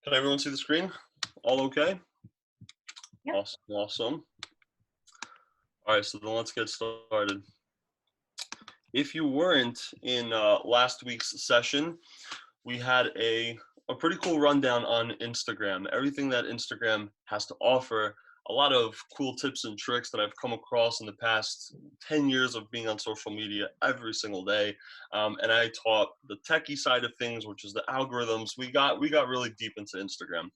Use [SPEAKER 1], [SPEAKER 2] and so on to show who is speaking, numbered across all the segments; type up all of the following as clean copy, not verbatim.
[SPEAKER 1] Can everyone see the screen? All okay?
[SPEAKER 2] Yep.
[SPEAKER 1] Awesome, awesome. All right, so then let's get started. If you weren't in last week's session, we had a pretty cool rundown on Instagram, everything that Instagram has to offer, a lot of cool tips and tricks that I've come across in the past 10 years of being on social media every single day. And I taught the techie side of things, which is the algorithms. We got really deep into Instagram.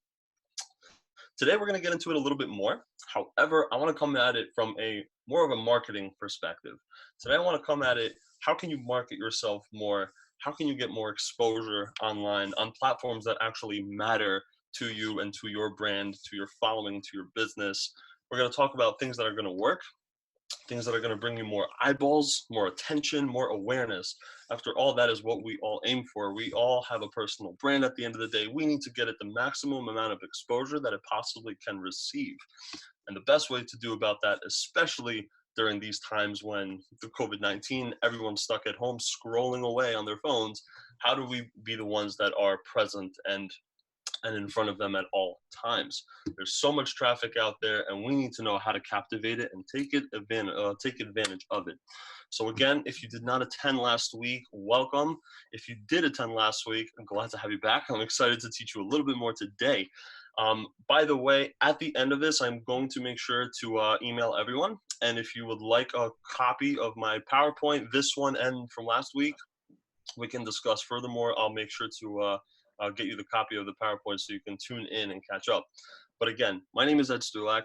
[SPEAKER 1] Today we're going to get into it a little bit more. However, I want to come at it from a more of a marketing perspective. Today I want to come at it, how can you market yourself more? How can you get more exposure online on platforms that actually matter to you and to your brand, to your following, to your business? We're going to talk about things that are going to work, things that are going to bring you more eyeballs, more attention, more awareness. After all, that is what we all aim for. We all have a personal brand at the end of the day. We need to get it the maximum amount of exposure that it possibly can receive. And the best way to do about that, especially during these times when the COVID-19, everyone's stuck at home scrolling away on their phones, how do we be the ones that are present and in front of them at all times? There's so much traffic out there, and we need to know how to captivate it and take advantage of it. So again, if you did not attend last week, welcome. If you did attend last week, I'm glad to have you back. I'm excited to teach you a little bit more today. By the way, at the end of this, I'm going to make sure to email everyone. And if you would like a copy of my PowerPoint, this one and from last week, we can discuss furthermore. I'll make sure to get you the copy of the PowerPoint so you can tune in and catch up. But again, my name is Ed Stulak.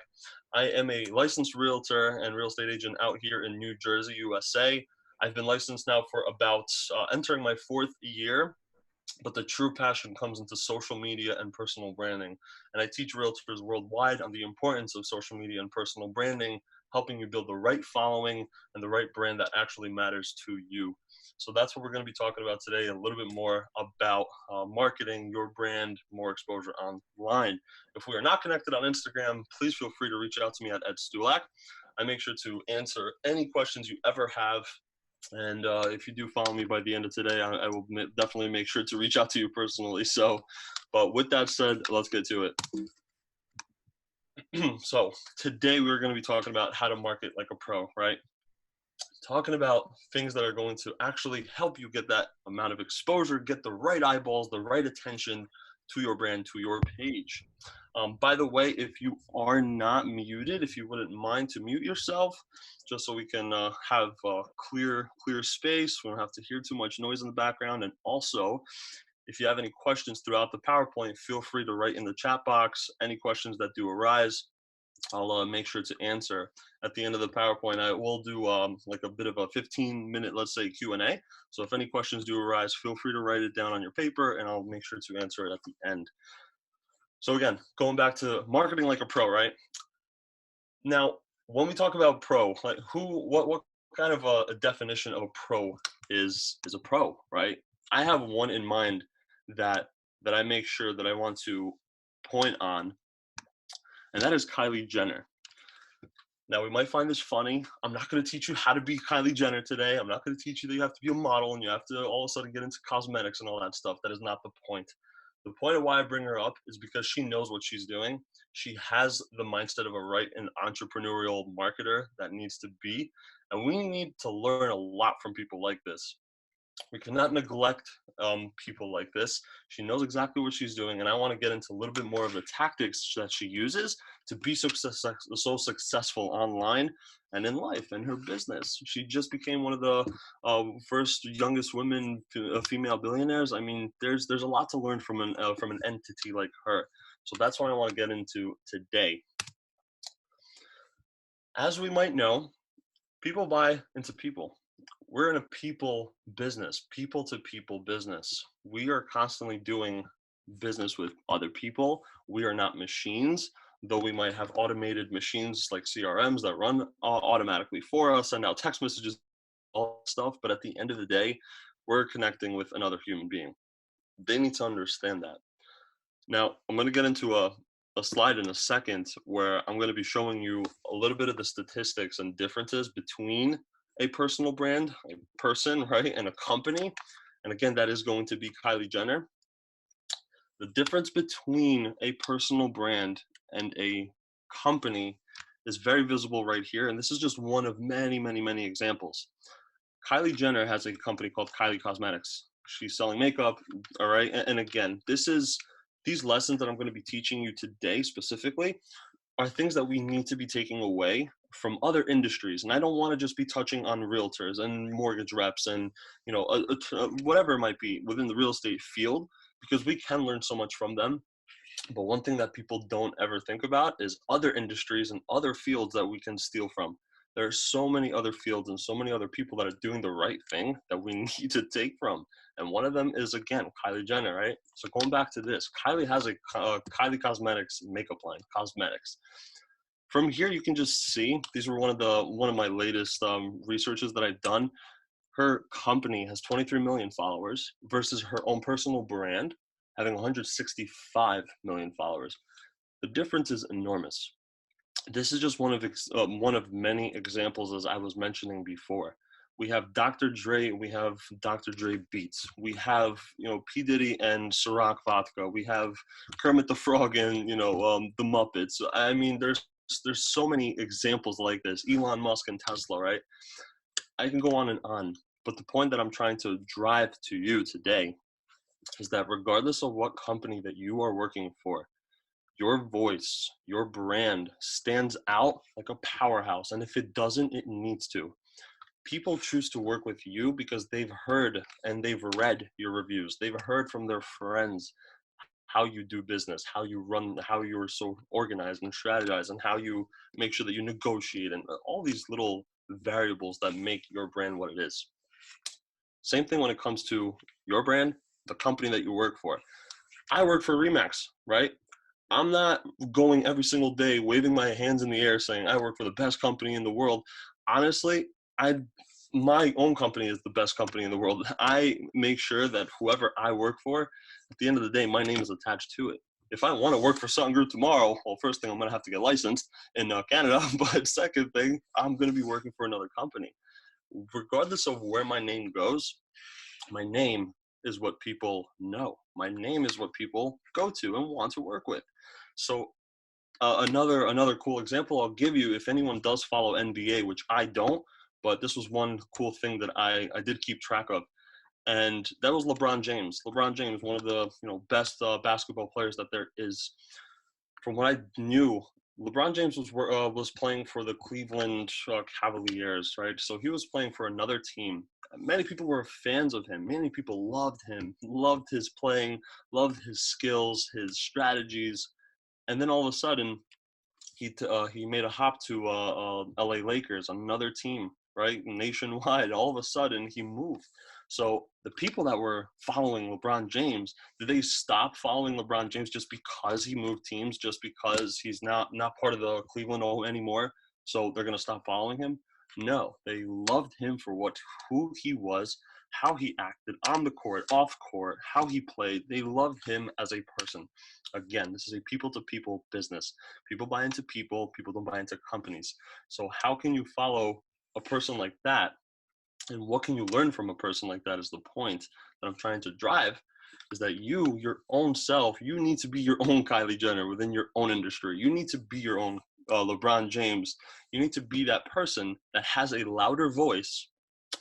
[SPEAKER 1] I am a licensed realtor and real estate agent out here in New Jersey, USA. I've been licensed now for about entering my 4th year, but the true passion comes into social media and personal branding. And I teach realtors worldwide on the importance of social media and personal branding, helping you build the right following and the right brand that actually matters to you. So that's what we're going to be talking about today, a little bit more about marketing your brand, more exposure online. If we are not connected on Instagram, please feel free to reach out to me at Ed Stulak. I make sure to answer any questions you ever have. And if you do follow me by the end of today, I will definitely make sure to reach out to you personally. So, but with that said, let's get to it. So today we're going to be talking about how to market like a pro, right? Talking about things that are going to actually help you get that amount of exposure, get the right eyeballs, the right attention to your brand, to your page. By the way, if you are not muted, if you wouldn't mind to mute yourself, just so we can have clear space. We don't have to hear too much noise in the background. And also, if you have any questions throughout the PowerPoint, feel free to write in the chat box. Any questions that do arise, I'll make sure to answer. At the end of the PowerPoint, I will do like a bit of a 15-minute, let's say, Q&A. So if any questions do arise, feel free to write it down on your paper, and I'll make sure to answer it at the end. So again, going back to marketing like a pro, right? Now, when we talk about pro, like what kind of a definition of a pro is a pro, right? I have one in mind that I make sure that I want to point on, and that is Kylie Jenner. Now, we might find this funny. I'm not going to teach you how to be Kylie Jenner today. I'm not going to teach you that you have to be a model and you have to all of a sudden get into cosmetics and all that stuff. That is not the point. The point of why I bring her up is because she knows what she's doing. She has the mindset of a right and entrepreneurial marketer that needs to be. And we need to learn a lot from people like this. We cannot neglect people like this. She knows exactly what she's doing, and I want to get into a little bit more of the tactics that she uses to be so successful online and in life and her business. She just became one of the first youngest women female billionaires. I mean, there's a lot to learn from an entity like her. So that's what I want to get into today. As we might know, people buy into people. We're in a people business, people to people business. We are constantly doing business with other people. We are not machines, though we might have automated machines like CRMs that run automatically for us, send out text messages, all stuff. But at the end of the day, we're connecting with another human being. They need to understand that. Now, I'm going to get into a slide in a second where I'm going to be showing you a little bit of the statistics and differences between a personal brand, a person, right, and a company. And again, that is going to be Kylie Jenner. The difference between a personal brand and a company is very visible right here. And this is just one of many, many, many examples. Kylie Jenner has a company called Kylie Cosmetics. She's selling makeup. All right. And again, these lessons that I'm going to be teaching you today specifically are things that we need to be taking away from other industries. And I don't want to just be touching on realtors and mortgage reps and, whatever it might be within the real estate field, because we can learn so much from them. But one thing that people don't ever think about is other industries and other fields that we can steal from. There are so many other fields and so many other people that are doing the right thing that we need to take from. And one of them is, again, Kylie Jenner, right? So going back to this, Kylie has a Kylie Cosmetics makeup line, cosmetics. From here, you can just see, these were one of my latest researches that I've done. Her company has 23 million followers versus her own personal brand having 165 million followers. The difference is enormous. This is just one of many examples, as I was mentioning before. We have Dr. Dre, we have Dr. Dre Beats, we have P Diddy and Ciroc Vodka, we have Kermit the Frog and the Muppets. I mean, there's so many examples like this. Elon Musk and Tesla, right? I can go on and on, but the point that I'm trying to drive to you today is that regardless of what company that you are working for, your voice, your brand stands out like a powerhouse. And if it doesn't, it needs to. People choose to work with you because they've heard and they've read your reviews. They've heard from their friends how you do business, how you run, how you're so organized and strategize, and how you make sure that you negotiate, and all these little variables that make your brand what it is. Same thing when it comes to your brand, the company that you work for. I work for Remax, right? I'm not going every single day waving my hands in the air saying I work for the best company in the world. Honestly, my own company is the best company in the world. I make sure that whoever I work for, at the end of the day, my name is attached to it. If I want to work for Sutton Group tomorrow, well, first thing, I'm going to have to get licensed in Canada. But second thing, I'm going to be working for another company. Regardless of where my name goes, my name is what people know. My name is what people go to and want to work with. So another cool example I'll give you, if anyone does follow NBA, which I don't, but this was one cool thing that I did keep track of, and that was LeBron James. LeBron James, one of the best basketball players that there is. From what I knew, LeBron James was playing for the Cleveland Cavaliers, right? So he was playing for another team. Many people were fans of him. Many people loved him, loved his playing, loved his skills, his strategies. And then all of a sudden, he made a hop to LA Lakers, another team, right? Nationwide. All of a sudden, he moved. So the people that were following LeBron James, did they stop following LeBron James just because he moved teams, just because he's not part of the Cleveland O anymore? So they're gonna stop following him? No, they loved him for who he was, how he acted on the court, off court, how he played. They loved him as a person. Again, this is a people-to-people business. People buy into people. People don't buy into companies. So how can you follow a person like that? And what can you learn from a person like that is the point that I'm trying to drive, is that you, your own self, you need to be your own Kylie Jenner within your own industry. You need to be your own LeBron James. You need to be that person that has a louder voice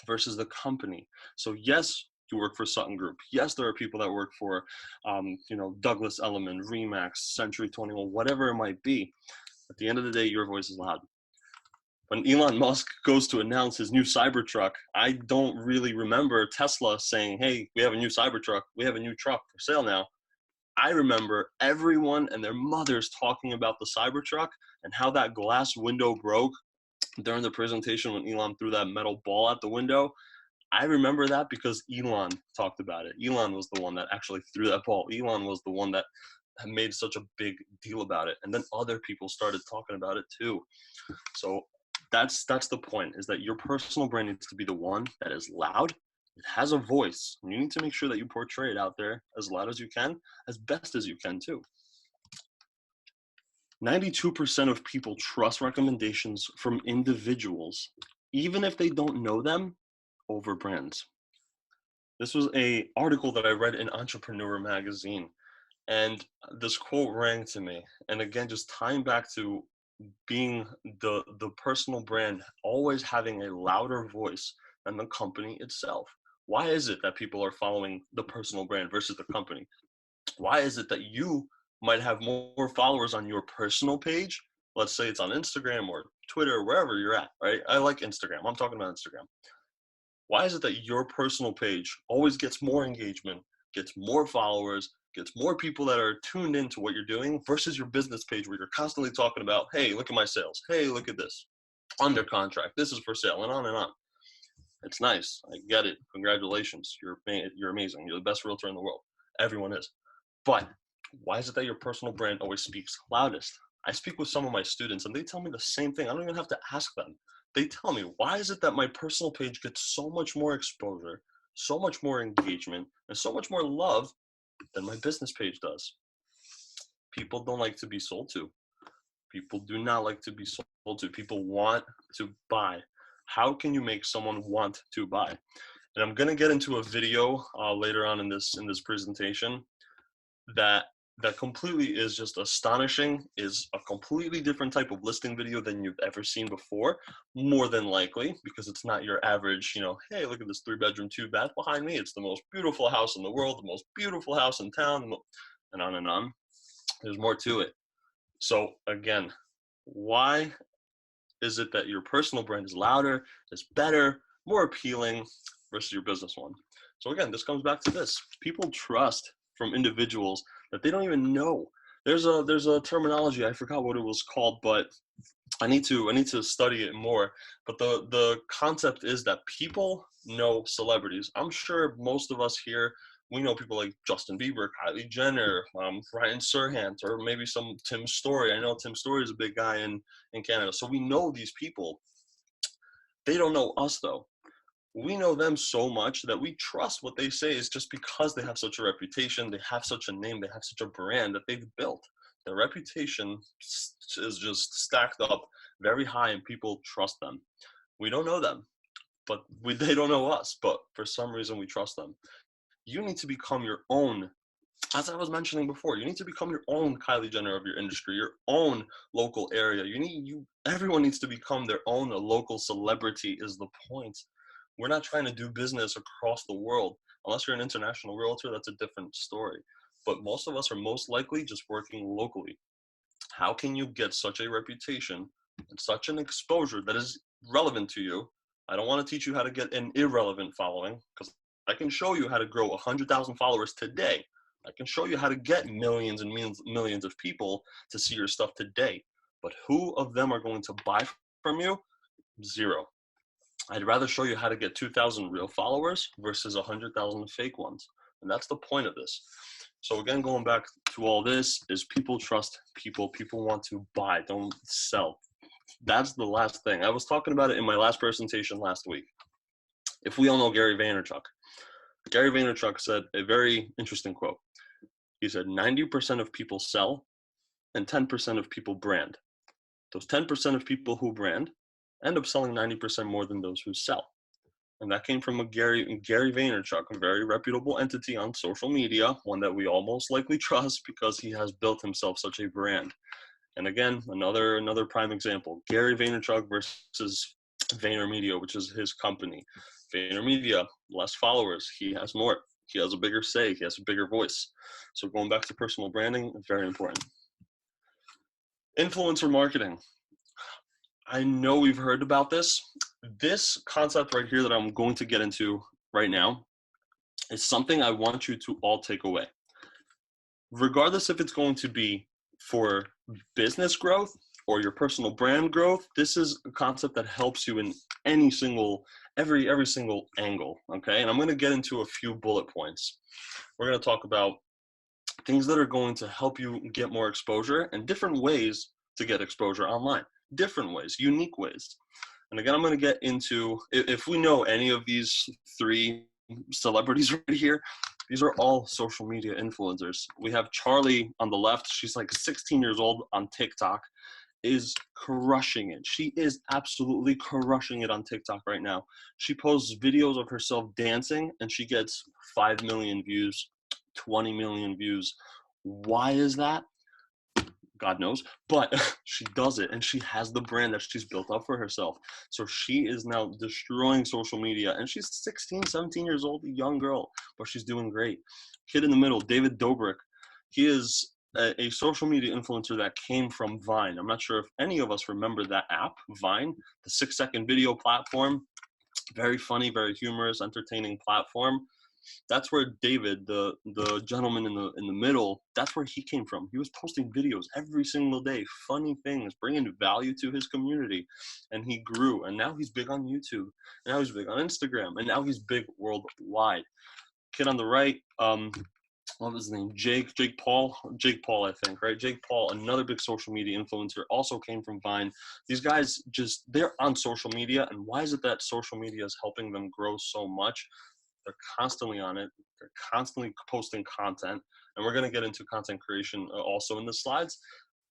[SPEAKER 1] versus the company. So yes, you work for Sutton Group. Yes, there are people that work for, Douglas Elliman, Remax, Century 21, whatever it might be. At the end of the day, your voice is loud. When Elon Musk goes to announce his new Cybertruck, I don't really remember Tesla saying, hey, we have a new Cybertruck. We have a new truck for sale now. I remember everyone and their mothers talking about the Cybertruck and how that glass window broke during the presentation when Elon threw that metal ball out the window. I remember that because Elon talked about it. Elon was the one that actually threw that ball. Elon was the one that made such a big deal about it. And then other people started talking about it too. So that's the point, is that your personal brand needs to be the one that is loud. It has a voice. And you need to make sure that you portray it out there as loud as you can, as best as you can too. 92% of people trust recommendations from individuals, even if they don't know them, over brands. This was an article that I read in Entrepreneur magazine, And this quote rang to me. And again, just tying back to being the personal brand, always having a louder voice than the company itself. Why is it that people are following the personal brand versus the company? Why is it that you might have more followers on your personal page? Let's say it's on Instagram or Twitter or wherever you're at, right? I like Instagram. I'm talking about Instagram. Why is it that your personal page always gets more engagement, gets more followers, gets more people that are tuned into what you're doing versus your business page where you're constantly talking about, hey, look at my sales. Hey, look at this. Under contract. This is for sale, and on and on. It's nice. I get it. Congratulations. You're amazing. You're the best realtor in the world. Everyone is. But why is it that your personal brand always speaks loudest? I speak with some of my students and they tell me the same thing. I don't even have to ask them. They tell me, why is it that my personal page gets so much more exposure, so much more engagement, and so much more love than my business page does? People don't like to be sold to. People do not like to be sold to. People want to buy. How can you make someone want to buy? And I'm gonna get into a video later on in this presentation that completely is just astonishing, is a completely different type of listing video than you've ever seen before, more than likely, because it's not your average, hey, look at this 3-bedroom, 2-bath behind me. It's the most beautiful house in the world, the most beautiful house in town, and on and on. There's more to it. So again, why is it that your personal brand is louder, is better, more appealing versus your business one? So again, this comes back to this. People trust from individuals that they don't even know. There's a terminology, I forgot what it was called, but I need to study it more. But the concept is that people know celebrities. I'm sure most of us here, we know people like Justin Bieber, Kylie Jenner, Ryan Serhant, or maybe some Tim Story. I know Tim Story is a big guy in Canada. So we know these people. They don't know us though. We know them so much that we trust what they say is just because they have such a reputation, they have such a name, they have such a brand that they've built. Their reputation is just stacked up very high and people trust them. We don't know them, but they don't know us, but for some reason we trust them. You need to become your own, as I was mentioning before, you need to become your own Kylie Jenner of your industry, your own local area. Everyone needs to become their own local celebrity is the point. We're not trying to do business across the world. Unless you're an international realtor, that's a different story. But most of us are most likely just working locally. How can you get such a reputation and such an exposure that is relevant to you? I don't want to teach you how to get an irrelevant following, because I can show you how to grow 100,000 followers today. I can show you how to get millions and millions of people to see your stuff today. But who of them are going to buy from you? Zero. I'd rather show you how to get 2,000 real followers versus 100,000 fake ones. And that's the point of this. So again, going back to all this is people trust people. People want to buy, don't sell. That's the last thing. I was talking about it in my last presentation last week. If we all know Gary Vaynerchuk, Gary Vaynerchuk said a very interesting quote. He said, 90% of people sell and 10% of people brand. Those 10% of people who brand end up selling 90% more than those who sell. And that came from a Gary Vaynerchuk, a very reputable entity on social media, one that we all most likely trust because he has built himself such a brand. And again, another prime example, Gary Vaynerchuk versus VaynerMedia, which is his company. VaynerMedia, less followers, he has more. He has a bigger say, he has a bigger voice. So going back to personal branding, very important. Influencer marketing. I know we've heard about this. This concept right here that I'm going to get into right now is something I want you to all take away. Regardless if it's going to be for business growth or your personal brand growth, this is a concept that helps you in every single angle, okay? And I'm going to get into a few bullet points. We're going to talk about things that are going to help you get more exposure and different ways to get exposure online. Different ways, unique ways. And again, I'm going to get into, if we know any of these three celebrities right here, these are all social media influencers. We have Charlie on the left. She's like 16 years old on TikTok, is crushing it. She is absolutely crushing it on TikTok right now. She posts videos of herself dancing and she gets 5 million views, 20 million views Why is that? God knows, but she does it, and she has the brand that she's built up for herself. So she is now destroying social media, and she's 16, 17 years old, a young girl, but she's doing great. Kid in the middle, David Dobrik. He is a social media influencer that came from Vine. I'm not sure if any of us remember that app, Vine, the 6-second video platform. Very funny, very humorous, entertaining platform. That's where David, the gentleman in the middle, that's where he came from. He was posting videos every single day, funny things, bringing value to his community, and he grew. And now he's big on YouTube, and now he's big on Instagram, and now he's big worldwide. Kid on the right, what was his name? Jake Paul, I think, right? Jake Paul, another big social media influencer, also came from Vine. These guys they're on social media, and why is it that social media is helping them grow so much? They're constantly on it. They're constantly posting content. And we're going to get into content creation also in the slides.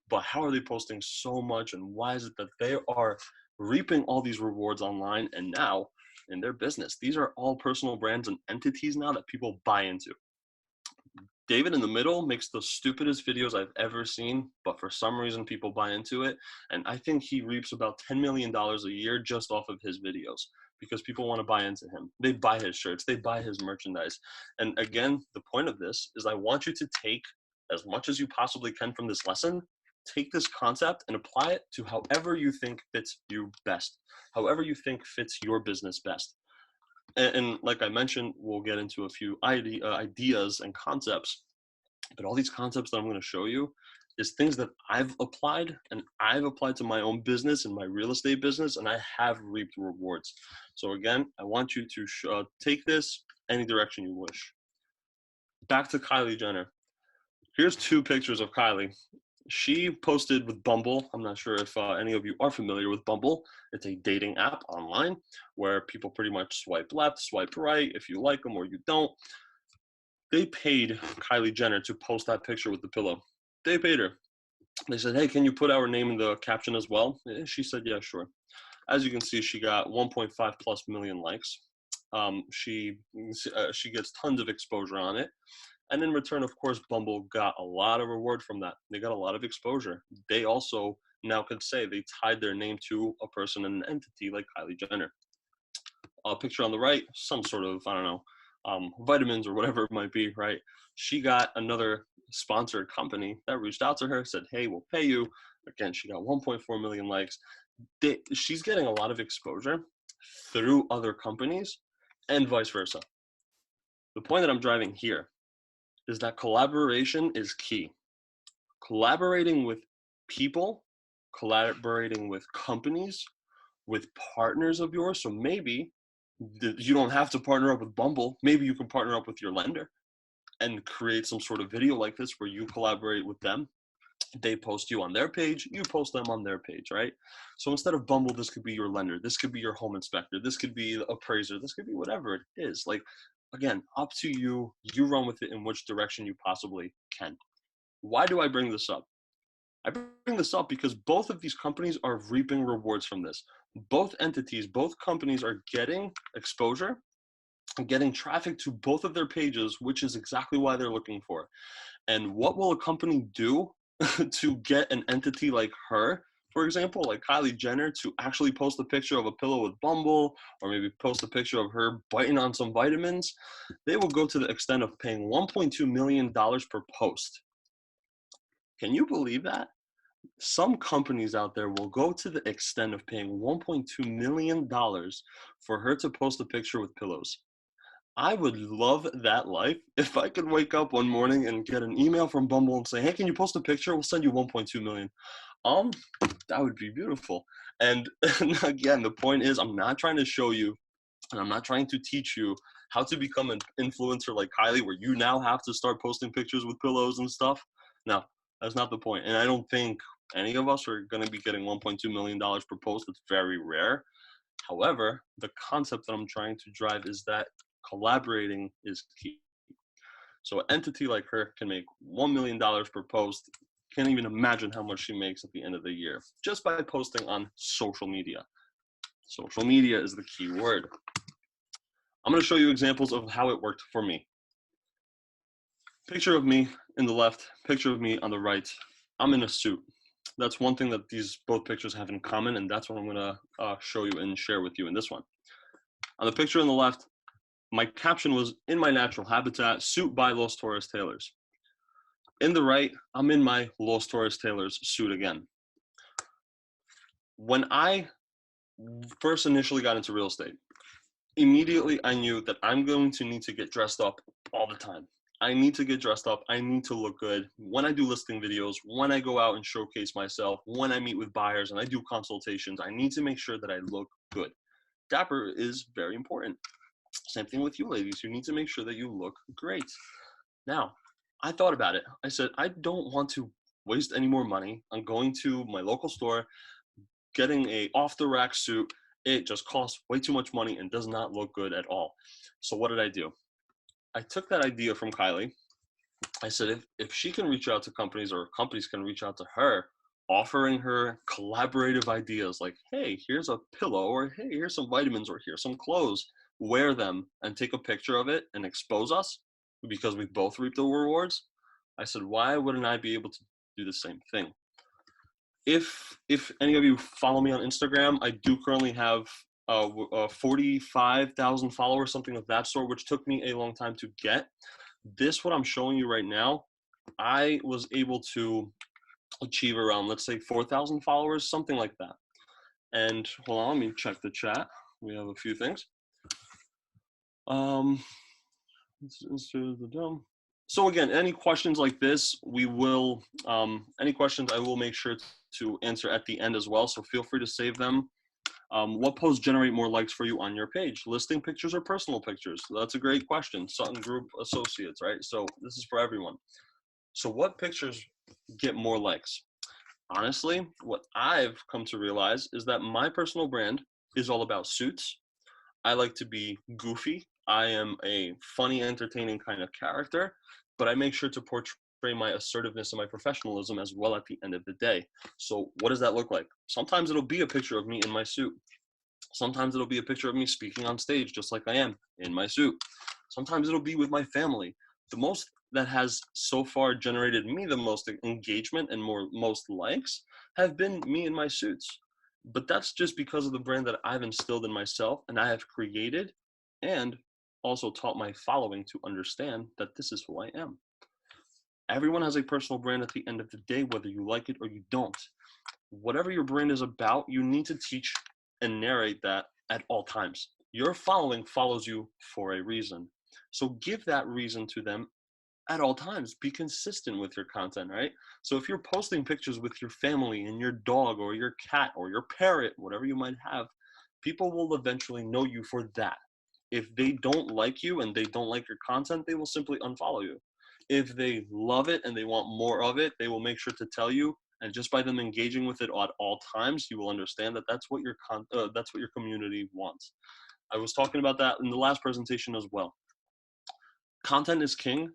[SPEAKER 1] But how are they posting so much? And why is it that they are reaping all these rewards online and now in their business? These are all personal brands and entities now that people buy into. David in the middle makes the stupidest videos I've ever seen, but for some reason people buy into it. And I think he reaps about $10 million a year just off of his videos because people want to buy into him. They buy his shirts, they buy his merchandise. And again, the point of this is I want you to take as much as you possibly can from this lesson, take this concept and apply it to however you think fits you best, however you think fits your business best. And like I mentioned, we'll get into a few ideas and concepts, but all these concepts that I'm going to show you is things that I've applied, and I've applied to my own business and my real estate business, and I have reaped rewards. So again, I want you to take this any direction you wish. Back to Kylie Jenner. Here's 2 pictures of Kylie. She posted with Bumble. I'm not sure if any of you are familiar with Bumble. It's a dating app online where people pretty much swipe left, swipe right, if you like them or you don't. They paid Kylie Jenner to post that picture with the pillow. They paid her. They said, hey, can you put our name in the caption as well? She said, yeah, sure. As you can see, she got 1.5 plus million likes. She gets tons of exposure on it. And in return, of course, Bumble got a lot of reward from that. They got a lot of exposure. They also now could say they tied their name to a person and an entity like Kylie Jenner. A picture on the right, some sort of, I don't know, vitamins or whatever it might be, right? She got another sponsored company that reached out to her, said, hey, we'll pay you. Again, she got 1.4 million likes. She's getting a lot of exposure through other companies and vice versa. The point that I'm driving here is that collaboration is key. Collaborating with people, collaborating with companies, with partners of yours. So maybe you don't have to partner up with Bumble. Maybe you can partner up with your lender and create some sort of video like this where you collaborate with them. They post you on their page, you post them on their page, right? So instead of Bumble, this could be your lender, this could be your home inspector, this could be the appraiser, this could be whatever it is. Like, again, up to you. You run with it in which direction you possibly can. Why do I bring this up? I bring this up because both of these companies are reaping rewards from this. Both entities, both companies are getting exposure and getting traffic to both of their pages, which is exactly why they're looking for. And what will a company do to get an entity like her, for example, like Kylie Jenner, to actually post a picture of a pillow with Bumble, or maybe post a picture of her biting on some vitamins? They will go to the extent of paying $1.2 million per post. Can you believe that? Some companies out there will go to the extent of paying $1.2 million for her to post a picture with pillows. I would love that life if I could wake up one morning and get an email from Bumble and say, hey, can you post a picture? We'll send you 1.2 million. That would be beautiful. And again, the point is, I'm not trying to show you, and I'm not trying to teach you how to become an influencer like Kylie, where you now have to start posting pictures with pillows and stuff. No, that's not the point. And I don't think any of us are going to be getting $1.2 million per post. It's very rare. However, the concept that I'm trying to drive is that collaborating is key. So an entity like her can make $1 million per post. Can't even imagine how much she makes at the end of the year just by posting on social media. Social media is the key word. I'm going to show you examples of how it worked for me. Picture of me in the left, picture of me on the right. I'm in a suit. That's one thing that these both pictures have in common, and that's what I'm gonna show you and share with you in this one. On the picture on the left, my caption was "In my natural habitat, suit by Los Torres Tailors." In the right, I'm in my Los Torres Tailors suit again. When I first initially got into real estate, immediately I knew that I'm going to need to get dressed up all the time. I need to get dressed up. I need to look good when I do listing videos, when I go out and showcase myself, when I meet with buyers and I do consultations. I need to make sure that I look good. Dapper is very important. Same thing with you ladies. You need to make sure that you look great. Now, I thought about it. I said, I don't want to waste any more money on going to my local store, getting a off the rack suit. It just costs way too much money and does not look good at all. So what did I do? I took that idea from Kylie. I said, if she can reach out to companies or companies can reach out to her, offering her collaborative ideas like, hey, here's a pillow, or hey, here's some vitamins, or here's some clothes, wear them and take a picture of it and expose us because we both reap the rewards. I said, why wouldn't I be able to do the same thing? If any of you follow me on Instagram, I do currently have 45,000 followers, something of that sort, which took me a long time to get. This, what I'm showing you right now, I was able to achieve around, let's say, 4,000 followers, something like that. And hold on, let me check the chat. We have a few things. So again, any questions like this, we will, any questions I will make sure to answer at the end as well. So feel free to save them. What posts generate more likes for you on your page? Listing pictures or personal pictures? That's a great question. Sutton Group Associates, right? So this is for everyone. So what pictures get more likes? Honestly, what I've come to realize is that my personal brand is all about suits. I like to be goofy. I am a funny, entertaining kind of character, but I make sure to portray my assertiveness and my professionalism as well at the end of the day. So what does that look like? Sometimes it'll be a picture of me in my suit. Sometimes it'll be a picture of me speaking on stage, just like I am in my suit. Sometimes it'll be with my family. The most that has so far generated me the most engagement and most likes have been me in my suits. But that's just because of the brand that I've instilled in myself and I have created, and also taught my following to understand that this is who I am. Everyone has a personal brand at the end of the day, whether you like it or you don't. Whatever your brand is about, you need to teach and narrate that at all times. Your following follows you for a reason. So give that reason to them at all times. Be consistent with your content, right? So if you're posting pictures with your family and your dog or your cat or your parrot, whatever you might have, people will eventually know you for that. If they don't like you and they don't like your content, they will simply unfollow you. If they love it and they want more of it, they will make sure to tell you. And just by them engaging with it at all times, you will understand that that's what your community wants. I was talking about that in the last presentation as well. Content is king,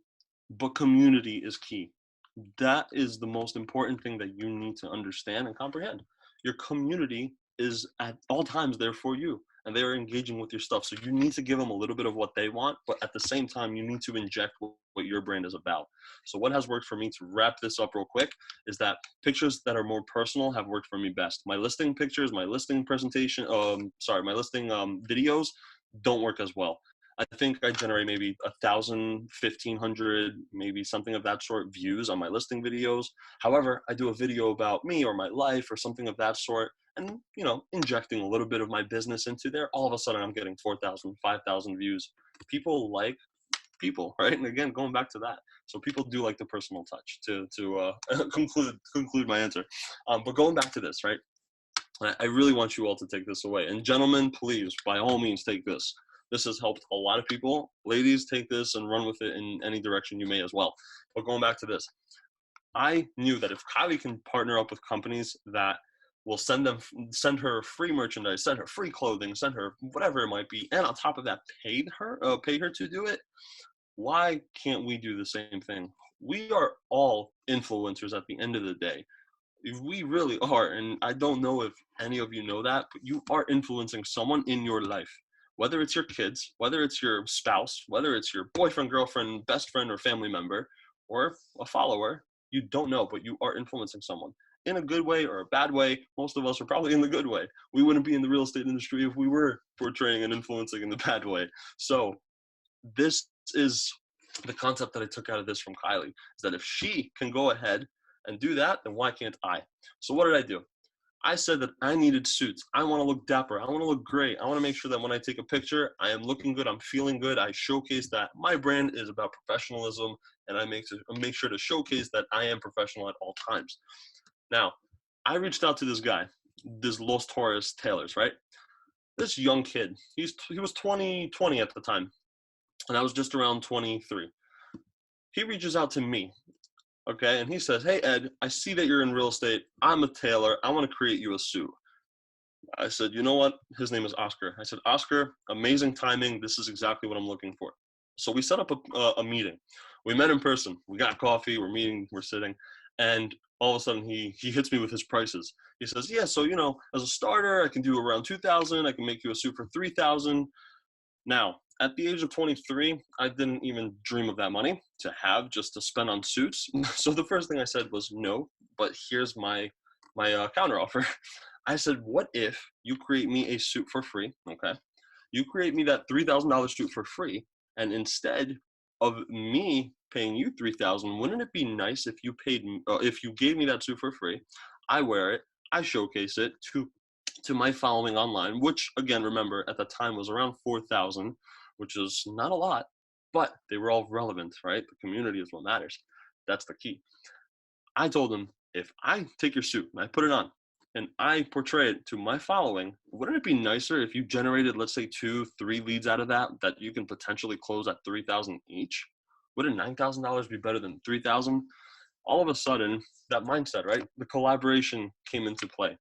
[SPEAKER 1] but community is key. That is the most important thing that you need to understand and comprehend. Your community is at all times there for you, and they are engaging with your stuff. So you need to give them a little bit of what they want, but at the same time, you need to inject what your brand is about. So what has worked for me, to wrap this up real quick, is that pictures that are more personal have worked for me best. My listing pictures, my listing presentation, my listing videos don't work as well. I think I generate maybe 1,000, 1,500, maybe something of that sort views on my listing videos. However, I do a video about me or my life or something of that sort, and injecting a little bit of my business into there. All of a sudden, I'm getting 4,000, 5,000 views. People like people, right? And again, going back to that, so people do like the personal touch. To conclude my answer, but going back to this, right? I really want you all to take this away, and gentlemen, please, by all means, take this. This has helped a lot of people. Ladies, take this and run with it in any direction you may as well. But going back to this, I knew that if Kylie can partner up with companies that will send her free merchandise, send her free clothing, send her whatever it might be, and on top of that, pay her to do it, why can't we do the same thing? We are all influencers at the end of the day. We really are, and I don't know if any of you know that, but you are influencing someone in your life. whether it's your kids, whether it's your spouse, whether it's your boyfriend, girlfriend, best friend, or family member, or a follower, you don't know, but you are influencing someone in a good way or a bad way. Most of us are probably in the good way. We wouldn't be in the real estate industry if we were portraying and influencing in the bad way. So this is the concept that I took out of this from Kylie, is that if she can go ahead and do that, then why can't I? So what did I do? I said that I needed suits. I want to look dapper. I want to look great. I want to make sure that when I take a picture, I am looking good. I'm feeling good. I showcase that my brand is about professionalism, and I make sure to showcase that I am professional at all times. Now, I reached out to this guy, this Los Torres Taylors, right? This young kid. He was 20 at the time, and I was just around 23. He reaches out to me. Okay, and he says, "Hey Ed, I see that you're in real estate. I'm a tailor. I want to create you a suit." I said, "You know what?" His name is Oscar. I said, "Oscar, amazing timing. This is exactly what I'm looking for." So we set up a meeting. We met in person. We got coffee. We're meeting. We're sitting, and all of a sudden he hits me with his prices. He says, "Yeah, so as a starter, I can do around 2,000. I can make you a suit for 3,000." Now, at the age of 23, I didn't even dream of that money to have just to spend on suits. So the first thing I said was no, but here's my counter offer. I said, what if you create me a suit for free? Okay. You create me that $3,000 suit for free. And instead of me paying you 3,000, wouldn't it be nice if if you gave me that suit for free? I wear it. I showcase it to my following online, which again, remember at the time was around 4,000, which is not a lot, but they were all relevant, right? The community is what matters. That's the key. I told them, if I take your suit and I put it on and I portray it to my following, wouldn't it be nicer if you generated, let's say 2-3 leads out of that you can potentially close at 3,000 each? Wouldn't $9,000 be better than 3,000? All of a sudden, that mindset, right? The collaboration came into play.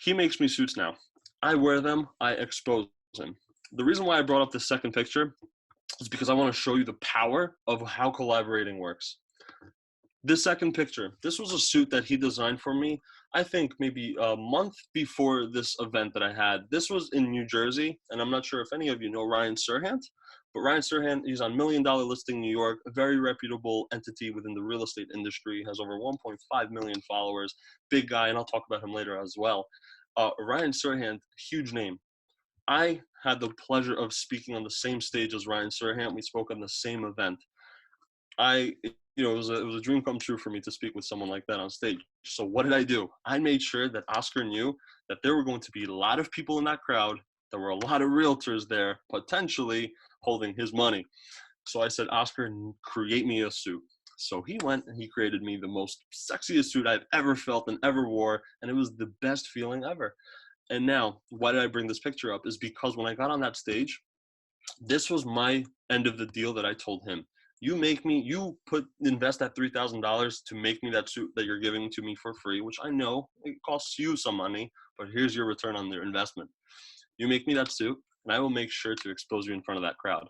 [SPEAKER 1] He makes me suits now. I wear them. I expose him. The reason why I brought up this second picture is because I want to show you the power of how collaborating works. This second picture, this was a suit that he designed for me, I think maybe a month before this event that I had. This was in New Jersey, and I'm not sure if any of you know Ryan Serhant, but Ryan Serhant, he's on $1 Million Listing New York, a very reputable entity within the real estate industry, has over 1.5 million followers, big guy, and I'll talk about him later as well. Ryan Serhant, huge name. I had the pleasure of speaking on the same stage as Ryan Serhant. We spoke on the same event. It was a dream come true for me to speak with someone like that on stage. So what did I do? I made sure that Oscar knew that there were going to be a lot of people in that crowd. There were a lot of realtors there, potentially holding his money. So I said, Oscar, create me a suit. So he went and he created me the most sexiest suit I've ever felt and ever wore. And it was the best feeling ever. And now, why did I bring this picture up? Is because when I got on that stage, this was my end of the deal that I told him. You invest that $3,000 to make me that suit that you're giving to me for free, which I know it costs you some money, but here's your return on their investment. You make me that suit, and I will make sure to expose you in front of that crowd.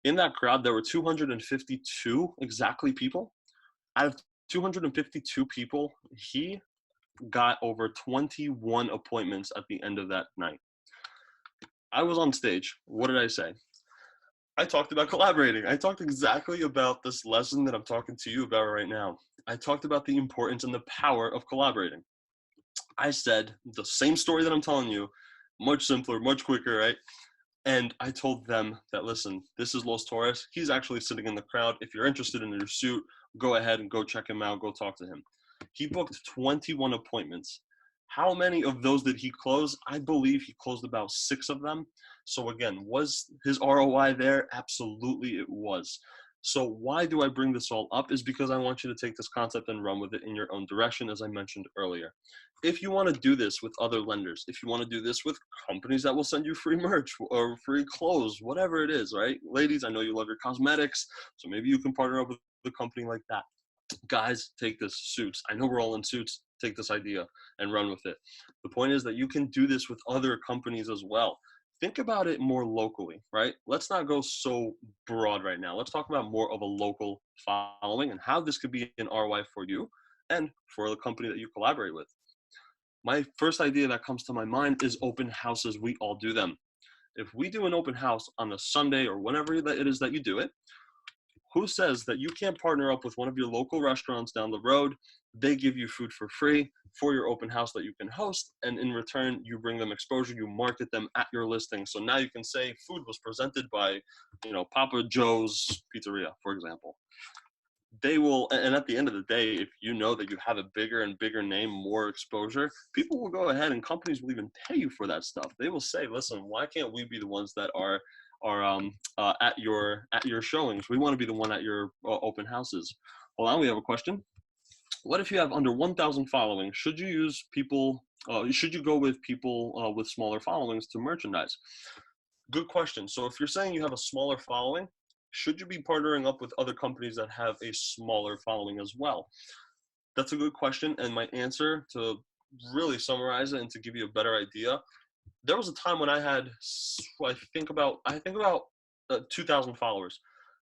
[SPEAKER 1] In that crowd, there were 252 exactly people. Out of 252 people, he got over 21 appointments at the end of that night. I was on stage. What did I say? I talked about collaborating. I talked exactly about this lesson that I'm talking to you about right now. I talked about the importance and the power of collaborating. I said the same story that I'm telling you, much simpler, much quicker, right? And I told them that, listen, this is Los Torres. He's actually sitting in the crowd. If you're interested in your suit, go ahead and go check him out. Go talk to him. He booked 21 appointments. How many of those did he close? I believe he closed about 6 of them. So again, was his ROI there? Absolutely it was. So why do I bring this all up is because I want you to take this concept and run with it in your own direction, as I mentioned earlier. If you want to do this with other lenders, if you want to do this with companies that will send you free merch or free clothes, whatever it is, right? Ladies, I know you love your cosmetics, so maybe you can partner up with a company like that. Guys, take this. Suits. I know we're all in suits. Take this idea and run with it. The point is that you can do this with other companies as well. Think about it more locally, right? Let's not go so broad right now. Let's talk about more of a local following and how this could be an ROI for you and for the company that you collaborate with. My first idea that comes to my mind is open houses. We all do them. if we do an open house on a Sunday or whenever that it is that you do it, who says that you can't partner up with one of your local restaurants down the road? They give you food for free for your open house that you can host, and in return, you bring them exposure. You market them at your listing. So now you can say food was presented by, Papa Joe's Pizzeria, for example. They will, and at the end of the day, if you know that you have a bigger and bigger name, more exposure, people will go ahead and companies will even pay you for that stuff. They will say, listen, why can't we be the ones that are at your showings? We want to be the one at your open houses. Hold on, we have a question. What if you have under 1,000 following? Should you use people? Should you go with people with smaller followings to merchandise? Good question. So if you're saying you have a smaller following, should you be partnering up with other companies that have a smaller following as well? That's a good question. And my answer, to really summarize it and to give you a better idea, there was a time when I had, I think about 2,000 followers.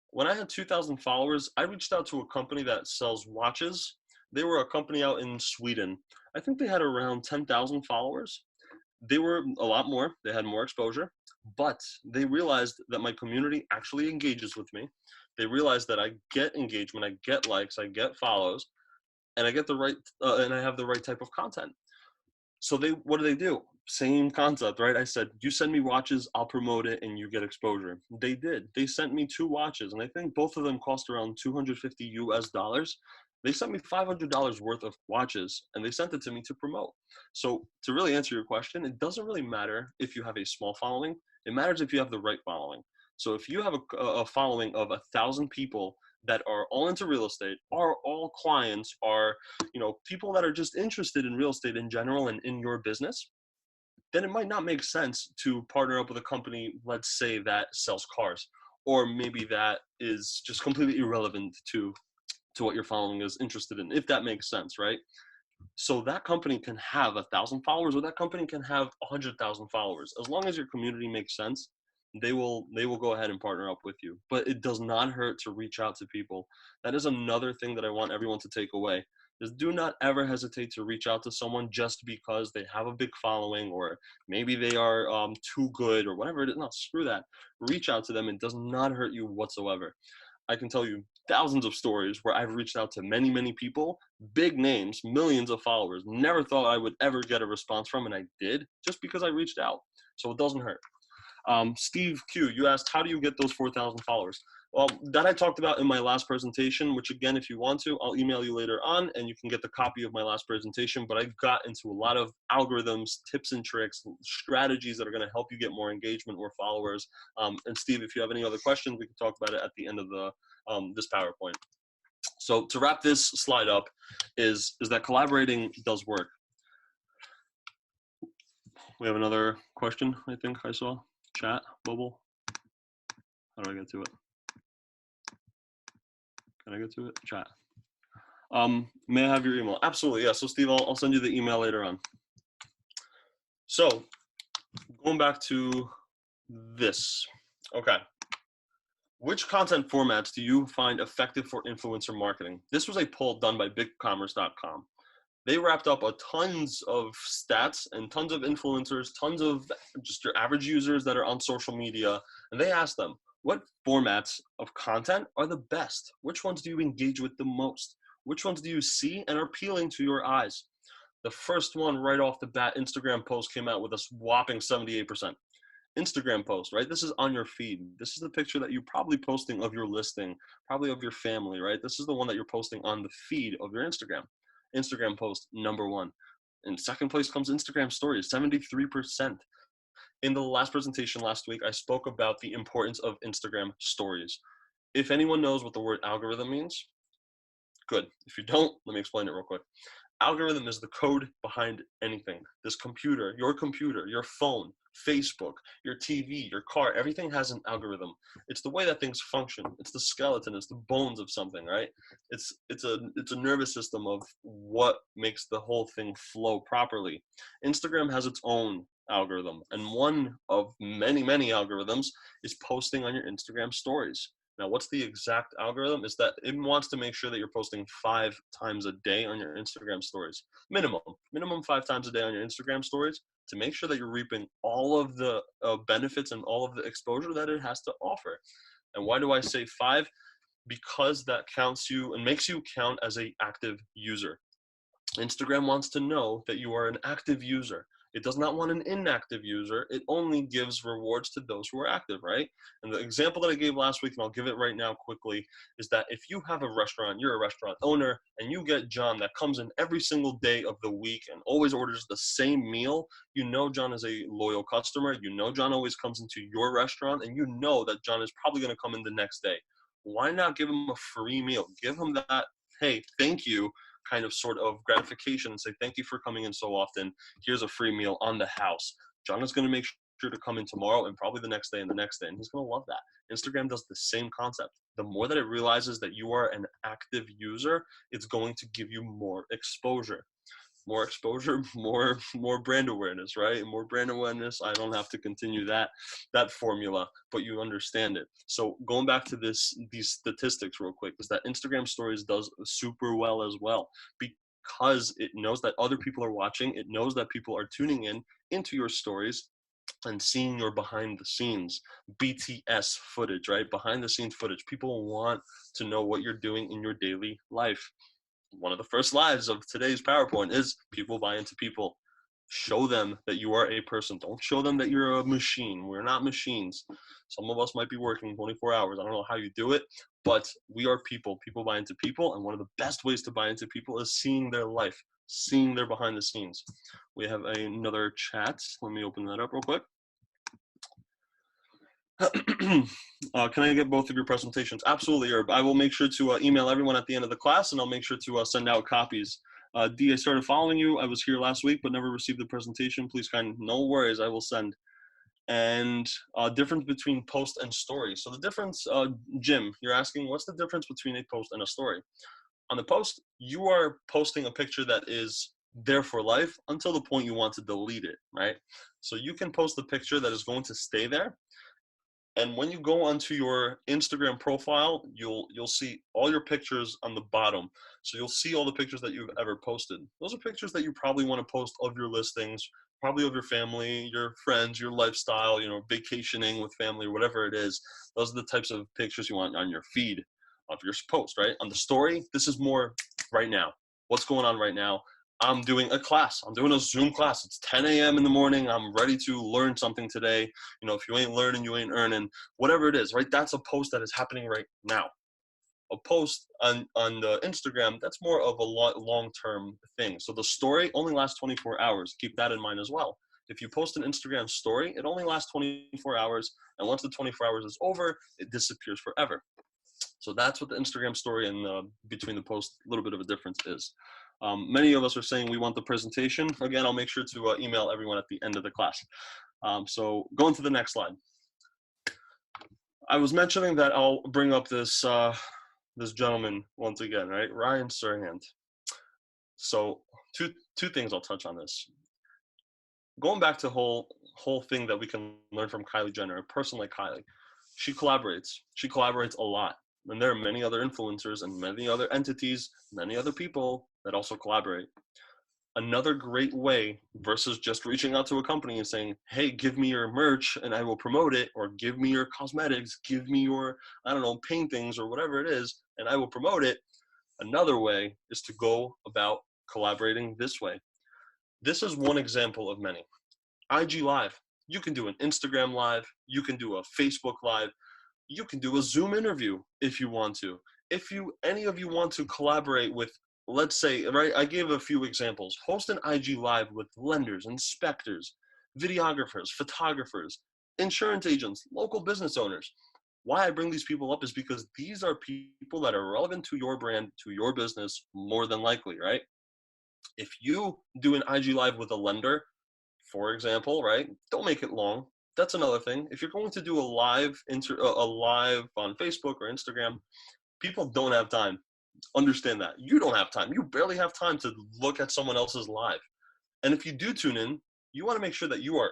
[SPEAKER 1] When I had 2,000 followers, I reached out to a company that sells watches. They were a company out in Sweden. I think they had around 10,000 followers. They were a lot more. They had more exposure, but they realized that my community actually engages with me. They realized that I get engagement, I get likes, I get follows, and I get the right, and I have the right type of content. So what do? Same concept, right? I said, you send me watches, I'll promote it, and you get exposure. They did. They sent me 2 watches, and I think both of them cost around $250. They sent me $500 worth of watches, and they sent it to me to promote. So to really answer your question, it doesn't really matter if you have a small following. It matters if you have the right following. So if you have a following of 1,000 people that are all into real estate, are all clients, are people that are just interested in real estate in general and in your business, then it might not make sense to partner up with a company, let's say, that sells cars, or maybe that is just completely irrelevant to what your following is interested in, if that makes sense, right? So that company can have 1,000 followers, or that company can have 100,000 followers. As long as your community makes sense, they will go ahead and partner up with you. But it does not hurt to reach out to people. That is another thing that I want everyone to take away. Is do not ever hesitate to reach out to someone just because they have a big following, or maybe they are too good, or whatever it is. No, screw that. Reach out to them. It does not hurt you whatsoever. I can tell you thousands of stories where I've reached out to many, many people, big names, millions of followers, never thought I would ever get a response from, and I did, just because I reached out. So it doesn't hurt. Steve Q, you asked, how do you get those 4,000 followers? Well, that I talked about in my last presentation, which again, if you want to, I'll email you later on and you can get the copy of my last presentation. But I got into a lot of algorithms, tips and tricks, strategies that are going to help you get more engagement, more followers. And Steve, if you have any other questions, we can talk about it at the end of the this PowerPoint. So to wrap this slide up is that collaborating does work. We have another question, I think I saw. Chat bubble. How do I get to it? Can I get to it? Chat. May I have your email? Absolutely, yeah. So Steve, I'll send you the email later on. So going back to this. Okay. Which content formats do you find effective for influencer marketing? This was a poll done by BigCommerce.com. They wrapped up tons of stats and tons of influencers, tons of just your average users that are on social media, and they asked them, what formats of content are the best? Which ones do you engage with the most? Which ones do you see and are appealing to your eyes? The first one right off the bat, Instagram post, came out with a whopping 78%. Instagram post, right? This is on your feed. This is the picture that you're probably posting of your listing, probably of your family, right? This is the one that you're posting on the feed of your Instagram. Instagram post, number 1. In second place comes Instagram stories, 73%. In the last presentation last week, I spoke about the importance of Instagram stories. If anyone knows what the word algorithm means, good. If you don't, let me explain it real quick. Algorithm is the code behind anything. This computer, your phone, Facebook, your TV, your car, everything has an algorithm. It's the way that things function. It's the skeleton, it's the bones of something, right? It's a nervous system of what makes the whole thing flow properly. Instagram has its own algorithm, and one of many, many algorithms is posting on your Instagram stories. Now, what's the exact algorithm? Is that it wants to make sure that you're posting 5 times a day on your Instagram stories. Minimum 5 times a day on your Instagram stories to make sure that you're reaping all of the benefits and all of the exposure that it has to offer. And why do I say 5? Because that counts you and makes you count as an active user. Instagram wants to know that you are an active user. It does not want an inactive user. It only gives rewards to those who are active, right? And the example that I gave last week, and I'll give it right now quickly, is that if you have a restaurant, you're a restaurant owner, and you get John that comes in every single day of the week and always orders the same meal, you know John is a loyal customer. You know John always comes into your restaurant, and you know that John is probably going to come in the next day. Why not give him a free meal? Give him that, hey, thank you, kind of sort of gratification and say, thank you for coming in so often. Here's a free meal on the house. John is going to make sure to come in tomorrow and probably the next day and the next day. And he's going to love that. Instagram does the same concept. The more that it realizes that you are an active user, it's going to give you more exposure. More exposure, more brand awareness, right? More brand awareness. I don't have to continue that formula, but you understand it. So going back to these statistics real quick, is that Instagram Stories does super well as well, because it knows that other people are watching. It knows that people are tuning in into your stories and seeing your behind the scenes BTS footage, right? Behind the scenes footage. People want to know what you're doing in your daily life. One of the first slides of today's PowerPoint is people buy into people. Show them that you are a person. Don't show them that you're a machine. We're not machines. Some of us might be working 24 hours. I don't know how you do it, but we are people. People buy into people, and one of the best ways to buy into people is seeing their life, seeing their behind the scenes. We have another chat. Let me open that up real quick. Can I get both of your presentations? Absolutely, Herb. I will make sure to email everyone at the end of the class, and I'll make sure to send out copies. D, I started following you. I was here last week, but never received the presentation. Please no worries, I will send. And difference between post and story. So the difference, Jim, you're asking, what's the difference between a post and a story? On the post, you are posting a picture that is there for life until the point you want to delete it, right? So you can post a picture that is going to stay there. And when you go onto your Instagram profile, you'll see all your pictures on the bottom. So you'll see all the pictures that you've ever posted. Those are pictures that you probably want to post of your listings, probably of your family, your friends, your lifestyle, vacationing with family, whatever it is. Those are the types of pictures you want on your feed of your post, right? On the story, this is more right now. What's going on right now? I'm doing a class. I'm doing a Zoom class. It's 10 a.m. in the morning. I'm ready to learn something today. If you ain't learning, you ain't earning. Whatever it is, right? That's a post that is happening right now. A post on the Instagram, that's more of a long-term thing. So the story only lasts 24 hours. Keep that in mind as well. If you post an Instagram story, it only lasts 24 hours. And once the 24 hours is over, it disappears forever. So that's what the Instagram story and between the post, a little bit of a difference is. Many of us are saying we want the presentation. Again, I'll make sure to email everyone at the end of the class. So going to the next slide. I was mentioning that I'll bring up this this gentleman once again, right? Ryan Serhant. So two things I'll touch on this. Going back to the whole thing that we can learn from Kylie Jenner, a person like Kylie. She collaborates. She collaborates a lot. And there are many other influencers and many other entities, many other people that also collaborate. Another great way versus just reaching out to a company and saying, hey, give me your merch and I will promote it, or give me your cosmetics, give me your, I don't know, paintings or whatever it is, and I will promote it. Another way is to go about collaborating this way. This is one example of many. IG Live. You can do an Instagram Live. You can do a Facebook Live. You can do a Zoom interview if you want to. If any of you want to collaborate with, let's say, right, I gave a few examples. Host an IG Live with lenders, inspectors, videographers, photographers, insurance agents, local business owners. Why I bring these people up is because these are people that are relevant to your brand, to your business, more than likely, right? If you do an IG Live with a lender, for example, right, don't make it long. That's another thing. If you're going to do a live on Facebook or Instagram, people don't have time. Understand that. You don't have time. You barely have time to look at someone else's live. And if you do tune in, you want to make sure that you are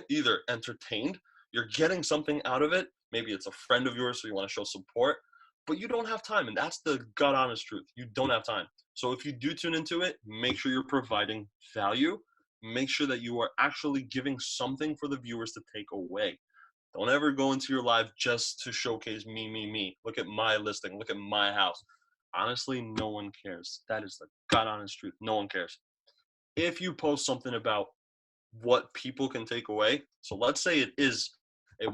[SPEAKER 1] either entertained, you're getting something out of it. Maybe it's a friend of yours, so you want to show support, but you don't have time. And that's the gut honest truth. You don't have time. So if you do tune into it, make sure you're providing value Make sure that you are actually giving something for the viewers to take away. Don't ever go into your live just to showcase me. Look at my listing. Look at my house. Honestly, no one cares. That is the God honest truth. No one cares. If you post something about what people can take away, so let's say it is a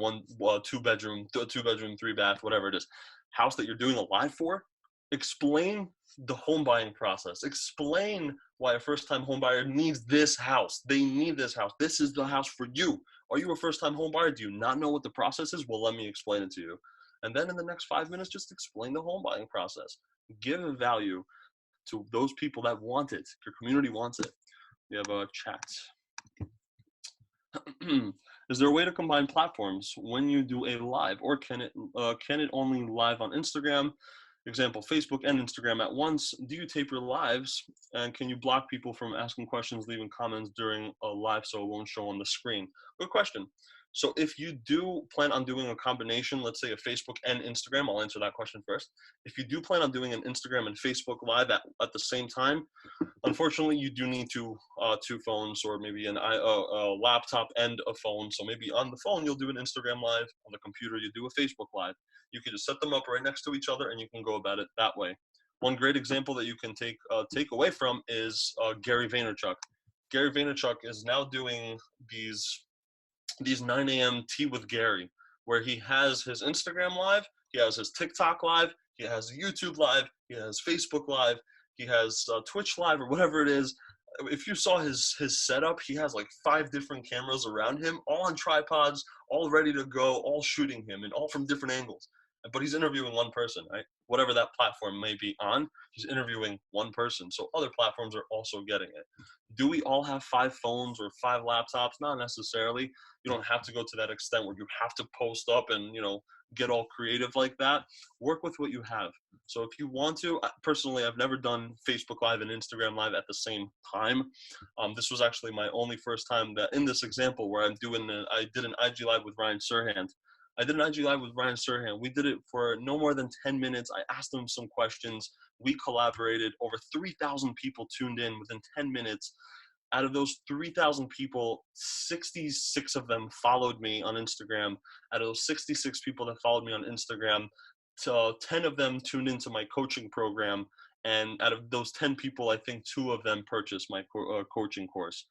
[SPEAKER 1] two bedroom, 3 bath, whatever it is, house that you're doing a live for, explain the home buying process. Explain why a first time home buyer needs this house. They need this house. This is the house for you. Are you a first time home buyer? Do you not know what the process is? Well, let me explain it to you. And then in the next 5 minutes, just explain the home buying process. Give a value to those people that want it. Your community wants it. We have a chat. Is there a way to combine platforms when you do a live, or can it only live on Instagram? Example, Facebook and Instagram at once. Do you tape your lives, and can you block people from asking questions, leaving comments during a live so it won't show on the screen? Good question. So if you do plan on doing a combination, let's say a Facebook and Instagram, I'll answer that question first. If you do plan on doing an Instagram and Facebook live at the same time, unfortunately, you do need two phones, or maybe a laptop and a phone. So maybe on the phone, you'll do an Instagram live. On the computer, you do a Facebook live. You can just set them up right next to each other, and you can go about it that way. One great example that you can take away from is Gary Vaynerchuk. Gary Vaynerchuk is now doing these 9 a.m. Tea with Gary, where he has his Instagram live, he has his TikTok live, he has YouTube live, he has Facebook live, he has Twitch live, or whatever it is. If you saw his setup, he has like 5 different cameras around him, all on tripods, all ready to go, all shooting him, and all from different angles. But he's interviewing one person, right? Whatever that platform may be on, he's interviewing one person. So other platforms are also getting it. Do we all have 5 phones or 5 laptops? Not necessarily. You don't have to go to that extent where you have to post up and, get all creative like that. Work with what you have. So if you want to, personally, I've never done Facebook Live and Instagram Live at the same time. This was actually my only first time that in this example where I did an IG Live with Ryan Serhant. I did an IG Live with Ryan Serhant. We did it for no more than 10 minutes. I asked him some questions. We collaborated. Over 3,000 people tuned in within 10 minutes. Out of those 3,000 people, 66 of them followed me on Instagram. Out of those 66 people that followed me on Instagram, 10 of them tuned into my coaching program. And out of those 10 people, I think 2 of them purchased my coaching course,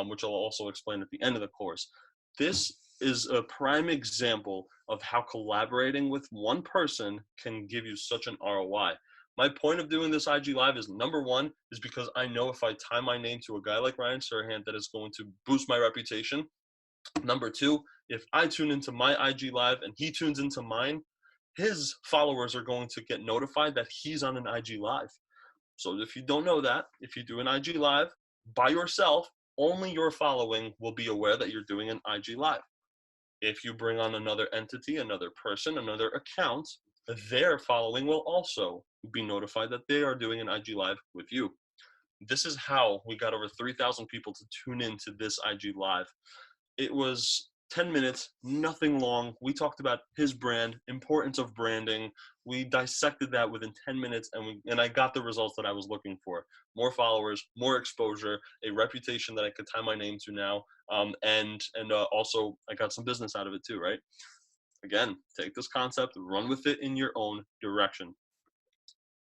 [SPEAKER 1] which I'll also explain at the end of the course. This is a prime example of how collaborating with one person can give you such an ROI. My point of doing this IG Live is, number one, is because I know if I tie my name to a guy like Ryan Serhant, that is going to boost my reputation. Number two, if I tune into my IG Live and he tunes into mine, his followers are going to get notified that he's on an IG Live. So if you don't know that, if you do an IG Live by yourself, only your following will be aware that you're doing an IG Live. If you bring on another entity, another person, another account, their following will also be notified that they are doing an IG Live with you. This is how we got over 3,000 people to tune into this IG Live. It was 10 minutes, nothing long. We talked about his brand, importance of branding. We dissected that within 10 minutes, and I got the results that I was looking for. More followers, more exposure, a reputation that I could tie my name to now, and also I got some business out of it too, right? Again, take this concept, run with it in your own direction.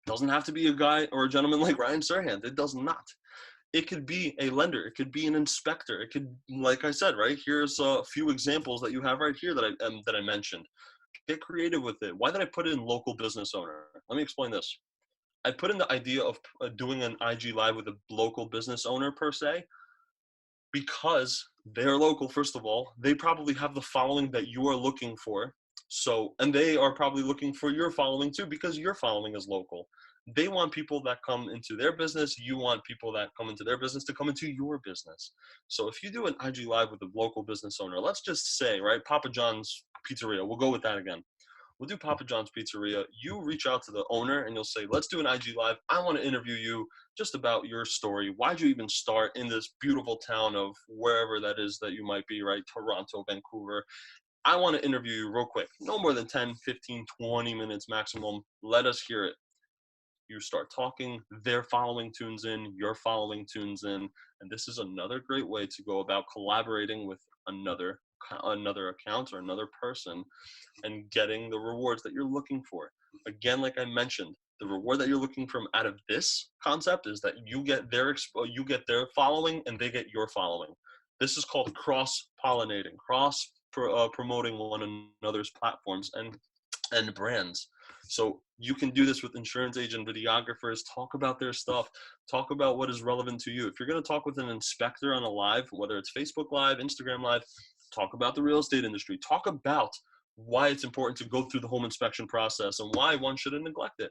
[SPEAKER 1] It doesn't have to be a guy or a gentleman like Ryan Serhant. It does not. It could be a lender. It could be an inspector. It could, like I said, right, here's a few examples that you have right here that I mentioned. Get creative with it. Why did I put in local business owner? Let me explain this. I put in the idea of doing an IG Live with a local business owner per se, because they're local. First of all, they probably have the following that you are looking for. So, and they are probably looking for your following too, because your following is local. They want people that come into their business. You want people that come into their business to come into your business. So if you do an IG Live with a local business owner, let's just say, right, Papa John's Pizzeria, we'll go with that again. We'll do Papa John's Pizzeria. You reach out to the owner and you'll say, let's do an IG Live. I want to interview you just about your story. Why'd you even start in this beautiful town of wherever that is that you might be, right? Toronto, Vancouver. I want to interview you real quick. No more than 10, 15, 20 minutes maximum. Let us hear it. You start talking, their following tunes in, your following tunes in, and this is another great way to go about collaborating with another account or another person and getting the rewards that you're looking for. Again, like I mentioned, the reward that you're looking from out of this concept is that you get their following and they get your following. This is called cross-pollinating, promoting one another's platforms and brands. So you can do this with insurance agent videographers, talk about their stuff, talk about what is relevant to you. If you're going to talk with an inspector on a live, whether it's Facebook Live, Instagram Live, talk about the real estate industry, talk about why it's important to go through the home inspection process and why one shouldn't neglect it.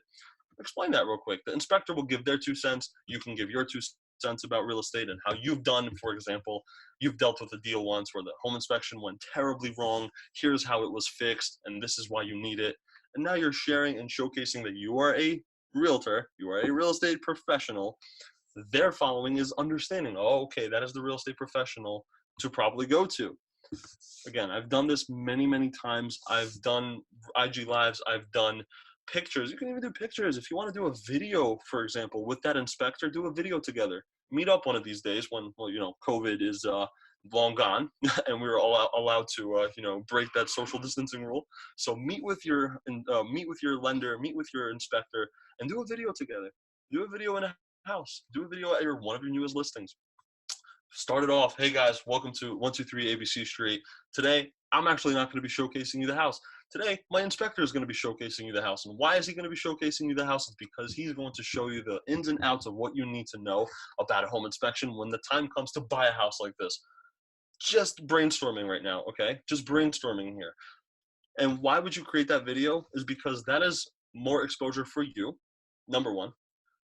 [SPEAKER 1] Explain that real quick. The inspector will give their 2 cents. You can give your 2 cents about real estate and how you've done. For example, you've dealt with a deal once where the home inspection went terribly wrong. Here's how it was fixed, and this is why you need it. And now you're sharing and showcasing that you are a realtor, you are a real estate professional. Their following is understanding, oh, okay, that is the real estate professional to probably go to. Again, I've done this many, many times. I've done IG Lives. I've done pictures. You can even do pictures. If you want to do a video, for example, with that inspector, do a video together. Meet up one of these days when, well, COVID is long gone and we were all allowed to, break that social distancing rule. So meet with your lender, meet with your inspector, and do a video together. Do a video in a house. Do a video at one of your newest listings. Start it off. Hey guys, welcome to 123 ABC Street. Today, I'm actually not going to be showcasing you the house. Today, my inspector is going to be showcasing you the house. And why is he going to be showcasing you the house? It's because he's going to show you the ins and outs of what you need to know about a home inspection when the time comes to buy a house like this. Just brainstorming right now, okay? Just brainstorming here. And why would you create that video? Is because that is more exposure for you, number one.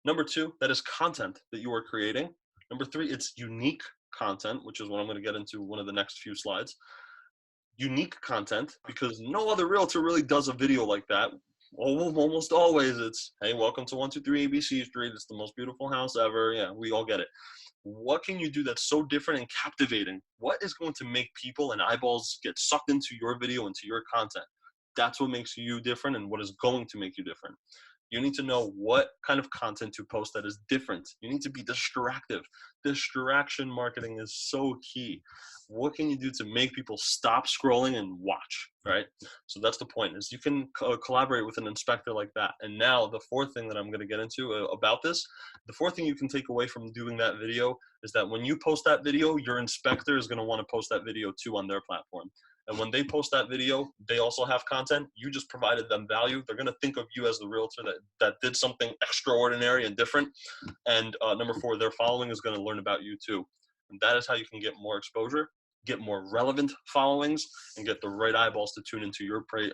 [SPEAKER 1] Number two, that is content that you are creating. Number three, it's unique content, which is what I'm going to get into one of the next few slides. Unique content, because no other realtor really does a video like that. Almost always it's, hey, welcome to 123 ABC Street. It's the most beautiful house ever. Yeah, we all get it. What can you do that's so different and captivating? What is going to make people and eyeballs get sucked into your video, into your content? That's what makes you different and what is going to make you different. You need to know what kind of content to post that is different. You need to be distractive. Distraction marketing is so key. What can you do to make people stop scrolling and watch, right? So that's the point, is you can collaborate with an inspector like that. And now the fourth thing that I'm going to get into about this, the fourth thing you can take away from doing that video is that when you post that video, your inspector is going to want to post that video too on their platform. And when they post that video, they also have content. You just provided them value. They're going to think of you as the realtor that did something extraordinary and different. And number four, their following is going to learn about you too. And that is how you can get more exposure, get more relevant followings, and get the right eyeballs to tune into your brand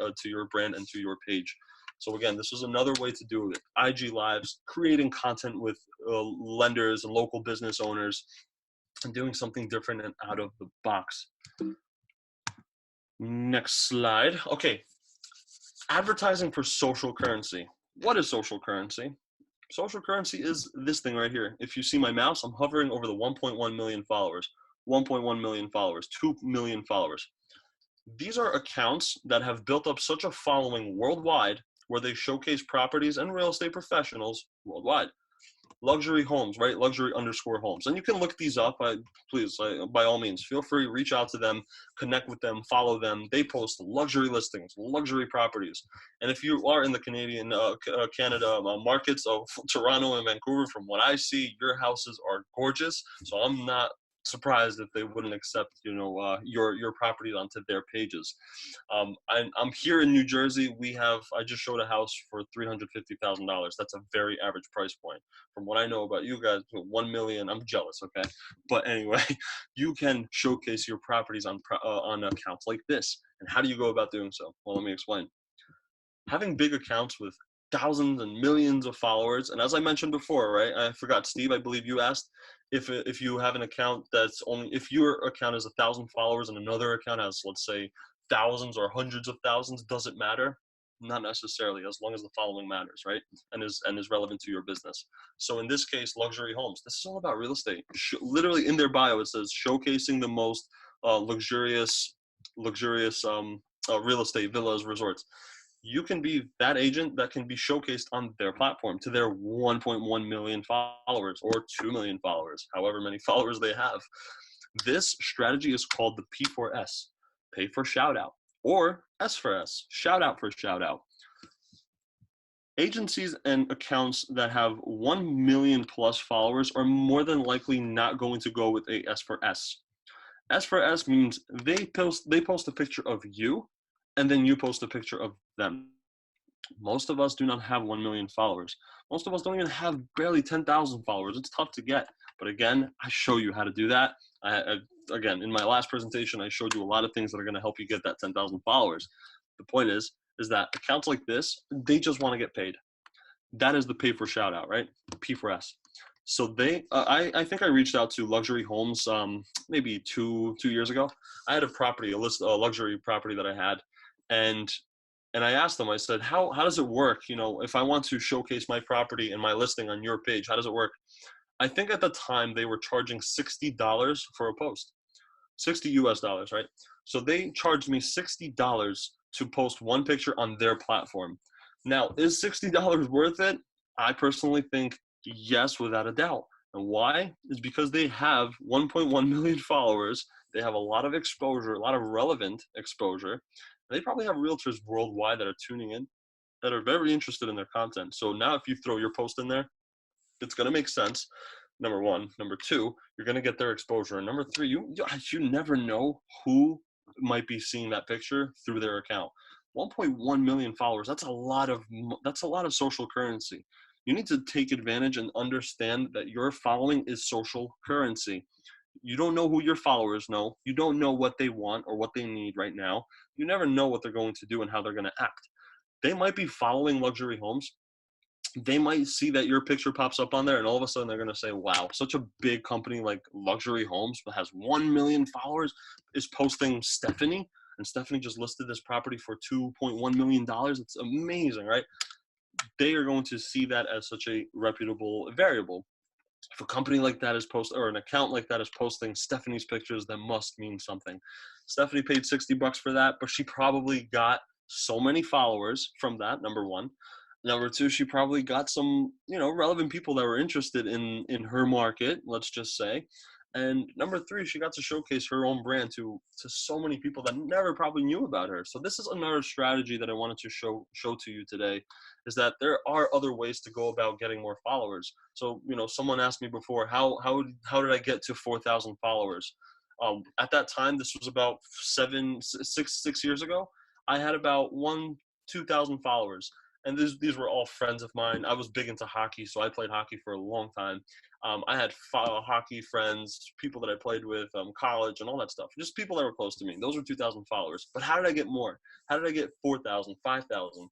[SPEAKER 1] and to your page. So again, this is another way to do it. IG Lives, creating content with lenders and local business owners, and doing something different and out of the box. Next slide. Okay. Advertising for social currency. What is social currency? Social currency is this thing right here. If you see my mouse, I'm hovering over the 1.1 million followers, 1.1 million followers, 2 million followers. These are accounts that have built up such a following worldwide where they showcase properties and real estate professionals worldwide. Luxury homes, right? Luxury_homes. And you can look these up. Please, by all means, feel free, reach out to them, connect with them, follow them. They post luxury listings, luxury properties. And if you are in the Canada markets of Toronto and Vancouver, from what I see, your houses are gorgeous. So I'm not surprised if they wouldn't accept, your properties onto their pages. I'm here in New Jersey. I just showed a house for $350,000. That's a very average price point. From what I know about you guys, 1 million. I'm jealous. Okay, but anyway, you can showcase your properties on accounts like this. And how do you go about doing so? Well, let me explain. Having big accounts with thousands and millions of followers, and as I mentioned before, right? I forgot, Steve, I believe you asked if you have an account if your account has 1,000 followers and another account has, let's say, thousands or hundreds of thousands, does it matter? Not necessarily, as long as the following matters, right? And is relevant to your business. So in this case, luxury homes. This is all about real estate. Literally in their bio, it says showcasing the most luxurious real estate, villas, resorts. you can be that agent that can be showcased on their platform to their 1.1 million followers or 2 million followers, however many followers they have. This strategy is called the P4S, pay for shout out, or S for S, shout out for shout out. Agencies and accounts that have 1 million plus followers are more than likely not going to go with a S for S. S for S means they post a picture of you, and then you post a picture of them. Most of us do not have 1 million followers. Most of us don't even have barely 10,000 followers. It's tough to get. But again, I show you how to do that. Again, in my last presentation, I showed you a lot of things that are going to help you get that 10,000 followers. The point is that accounts like this, they just want to get paid. That is the pay for shout out, right? P4S. So I think I reached out to Luxury Homes maybe two years ago. I had a luxury property that I had, and I asked them. I said, how does it work? You know, if I want to showcase my property and my listing on your page, how does it work? I think at the time they were charging $60 for a post, $60 US, right? So they charged me $60 to post one picture on their platform. Now, is $60 worth it? I personally think yes, without a doubt. And why? Is because they have 1.1 million followers. They have a lot of exposure, a lot of relevant exposure. They probably have realtors worldwide that are tuning in, that are very interested in their content. So now if you throw your post in there, it's going to make sense. Number one. Number two, you're going to get their exposure. And number three, you never know who might be seeing that picture through their account. 1.1 million followers, that's a lot of social currency. You need to take advantage and understand that your following is social currency. You don't know who your followers know. You don't know what they want or what they need right now. You never know what they're going to do and how they're going to act. They might be following Luxury Homes. They might see that your picture pops up on there, and all of a sudden they're going to say, wow, such a big company like Luxury Homes that has 1 million followers is posting Stephanie, and Stephanie just listed this property for $2.1 million. It's amazing, right? They are going to see that as such a reputable variable. If a company like that is or an account like that is posting Stephanie's pictures, that must mean something. Stephanie paid $60 for that, but she probably got so many followers from that, number one. Number two, she probably got some, relevant people that were interested in her market, let's just say. And number three, she got to showcase her own brand to so many people that never probably knew about her. So this is another strategy that I wanted to show to you today, is that there are other ways to go about getting more followers. So, someone asked me before, how did I get to 4,000 followers? At that time, this was about 6 years ago. I had about 2,000 followers. And these were all friends of mine. I was big into hockey, so I played hockey for a long time. I had hockey friends, people that I played with, college and all that stuff. Just people that were close to me. Those were 2,000 followers. But how did I get more? How did I get 4,000, 5,000?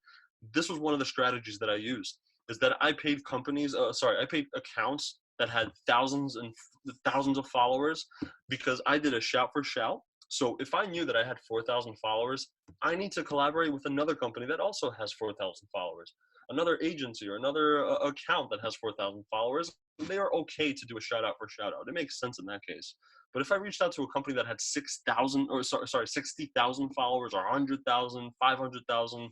[SPEAKER 1] This was one of the strategies that I used, is that I paid I paid accounts that had thousands and thousands of followers, because I did a shout for shout. So if I knew that I had 4,000 followers, I need to collaborate with another company that also has 4,000 followers, another agency or another account that has 4,000 followers. They are okay to do a shout out for shout out. It makes sense in that case. But if I reached out to a company that had 60,000 followers, or 100,000, 500,000,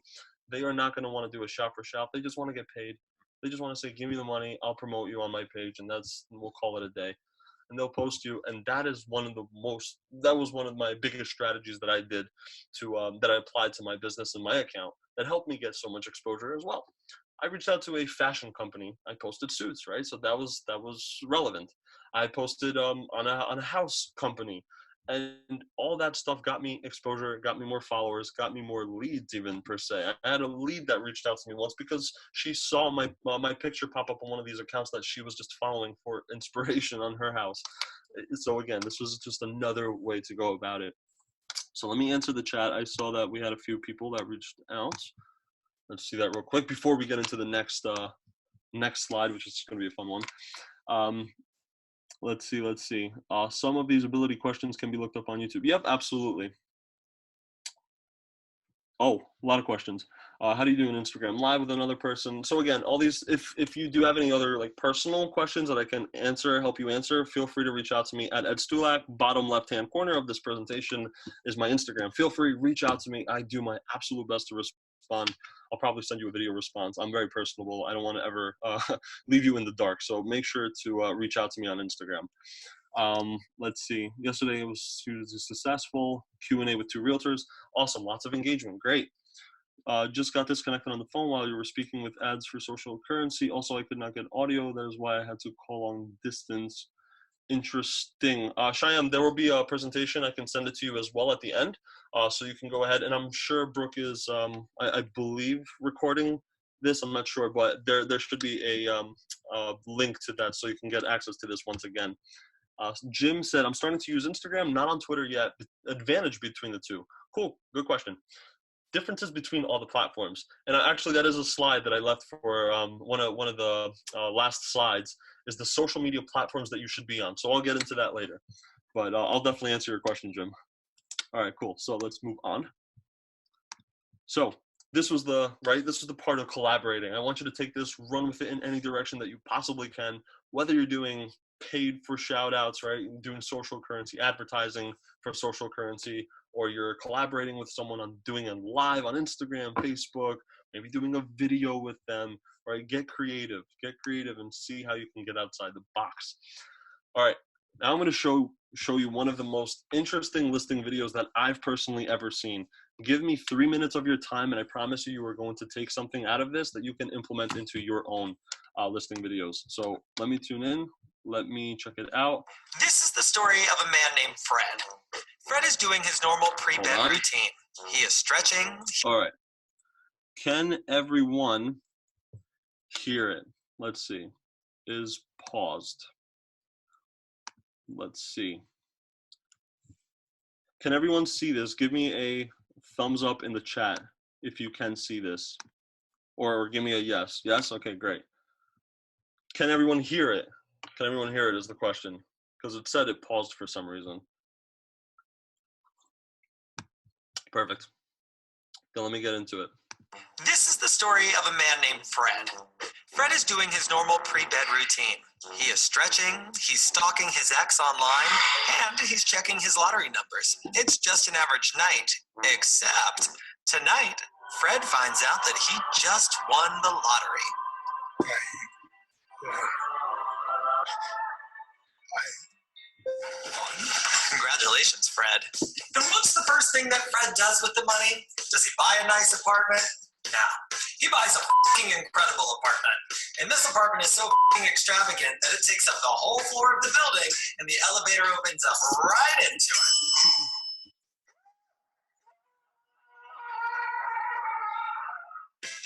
[SPEAKER 1] they are not going to want to do a shout for shout. They just want to get paid. They just want to say, give me the money, I'll promote you on my page, and we'll call it a day. And they'll post you. And that was one of my biggest strategies that I did that I applied to my business and my account that helped me get so much exposure as well. I reached out to a fashion company. I posted suits, right? So that was relevant. I posted on a house company, and all that stuff got me exposure, got me more followers, got me more leads even, per se. I had a lead that reached out to me once because she saw my picture pop up on one of these accounts that she was just following for inspiration on her house. So again, this was just another way to go about it. So let me answer the chat. I saw that we had a few people that reached out. Let's see that real quick before we get into the next slide, which is going to be a fun one. Let's see. Some of these ability questions can be looked up on YouTube. Yep, absolutely. Oh, a lot of questions. How do you do an Instagram live with another person? So again, all these, if you do have any other like personal questions that I can help you answer, feel free to reach out to me at Ed Stulak. Bottom left-hand corner of this presentation is my Instagram. Feel free, reach out to me. I do my absolute best to respond. respond, I'll probably send you a video response. I'm very personable. I don't want to ever leave you in the dark. So make sure to reach out to me on Instagram. Let's see. Yesterday was successful. Q&A with 2 realtors. Awesome. Lots of engagement. Great. Just got disconnected on the phone while you were speaking with ads for social currency. Also, I could not get audio. That is why I had to call long distance. Interesting. Shyam, there will be a presentation. I can send it to you as well at the end. So you can go ahead. And I'm sure Brooke is, I believe, recording this. I'm not sure, but there should be a link to that so you can get access to this once again. Jim said, I'm starting to use Instagram, not on Twitter yet. Advantage between the two. Cool. Good question. Differences between all the platforms, and actually that is a slide that I left for one of the last slides, is the social media platforms that you should be on. So I'll get into that later, but I'll definitely answer your question, Jim. All right, cool. So let's move on. So this was the part of collaborating. I want you to take this, run with it in any direction that you possibly can, whether you're doing paid for shout outs, right? Doing social currency advertising for social currency, or you're collaborating with someone on doing it live on Instagram, Facebook, maybe doing a video with them, right? Get creative and see how you can get outside the box. All right, now I'm going to show you one of the most interesting listing videos that I've personally ever seen. Give me 3 minutes of your time, and I promise you are going to take something out of this that you can implement into your own listing videos. So let me tune in. Let me check it out.
[SPEAKER 2] This is the story of a man named Fred. Fred is doing his normal pre-bed routine. He is stretching.
[SPEAKER 1] All right. Can everyone hear it? Let's see. Is paused. Let's see. Can everyone see this? Give me a thumbs up in the chat if you can see this. Or give me a yes. Yes? Okay, great. Can everyone hear it? Can everyone hear it is the question. Because it said it paused for some reason. Perfect. Then let me get into it.
[SPEAKER 2] This is the story of a man named Fred. Fred is doing his normal pre-bed routine. He is stretching, he's stalking his ex online, and he's checking his lottery numbers. It's just an average night, except tonight, Fred finds out that he just won the lottery. Congratulations, Fred. And what's the first thing that Fred does with the money? Does he buy a nice apartment? No. He buys a f***ing incredible apartment. And this apartment is so f***ing extravagant that it takes up the whole floor of the building, and the elevator opens up right into it.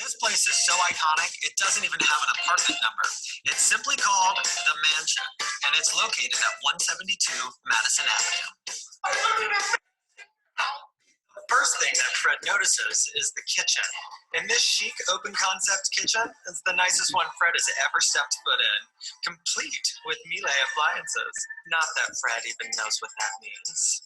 [SPEAKER 2] This place is so iconic, it doesn't even have an apartment number. It's simply called The Mansion, and it's located at 172 Madison Avenue. The first thing that Fred notices is the kitchen. And this chic, open-concept kitchen is the nicest one Fred has ever stepped foot in, complete with Miele appliances. Not that Fred even knows what that means.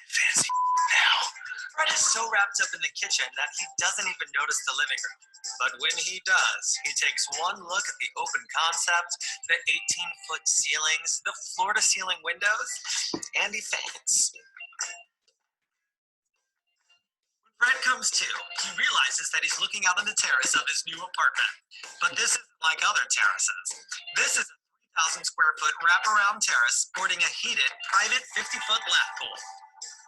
[SPEAKER 2] Fancy now. Fred is so wrapped up in the kitchen that he doesn't even notice the living room. But when he does, he takes one look at the open concept, the 18-foot ceilings, the floor-to-ceiling windows, and he faints. When Fred comes to, he realizes that he's looking out on the terrace of his new apartment. But this isn't like other terraces. This is a 3,000 square foot wraparound terrace sporting a heated, private 50-foot lap pool.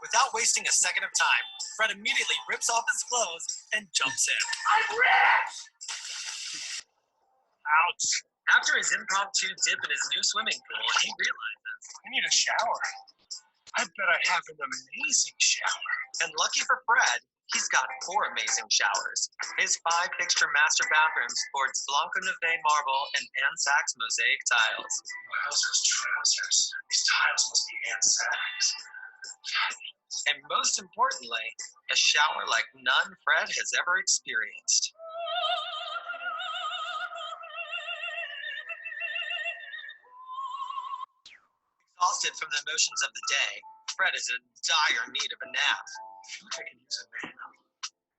[SPEAKER 2] Without wasting a second of time, Fred immediately rips off his clothes and jumps in. I'm rich! Ouch. After his impromptu dip in his new swimming pool, he realizes, I need a shower. I bet I have an amazing shower. And lucky for Fred, he's got 4 amazing showers. His 5-fixture master bathroom sports Blanco Neve marble and Ann Sachs mosaic tiles. Wowzers, trousers. These tiles must be Ann Sachs. And most importantly, a shower like none Fred has ever experienced. Exhausted from the emotions of the day, Fred is in dire need of a nap. I feel like I can use a nap.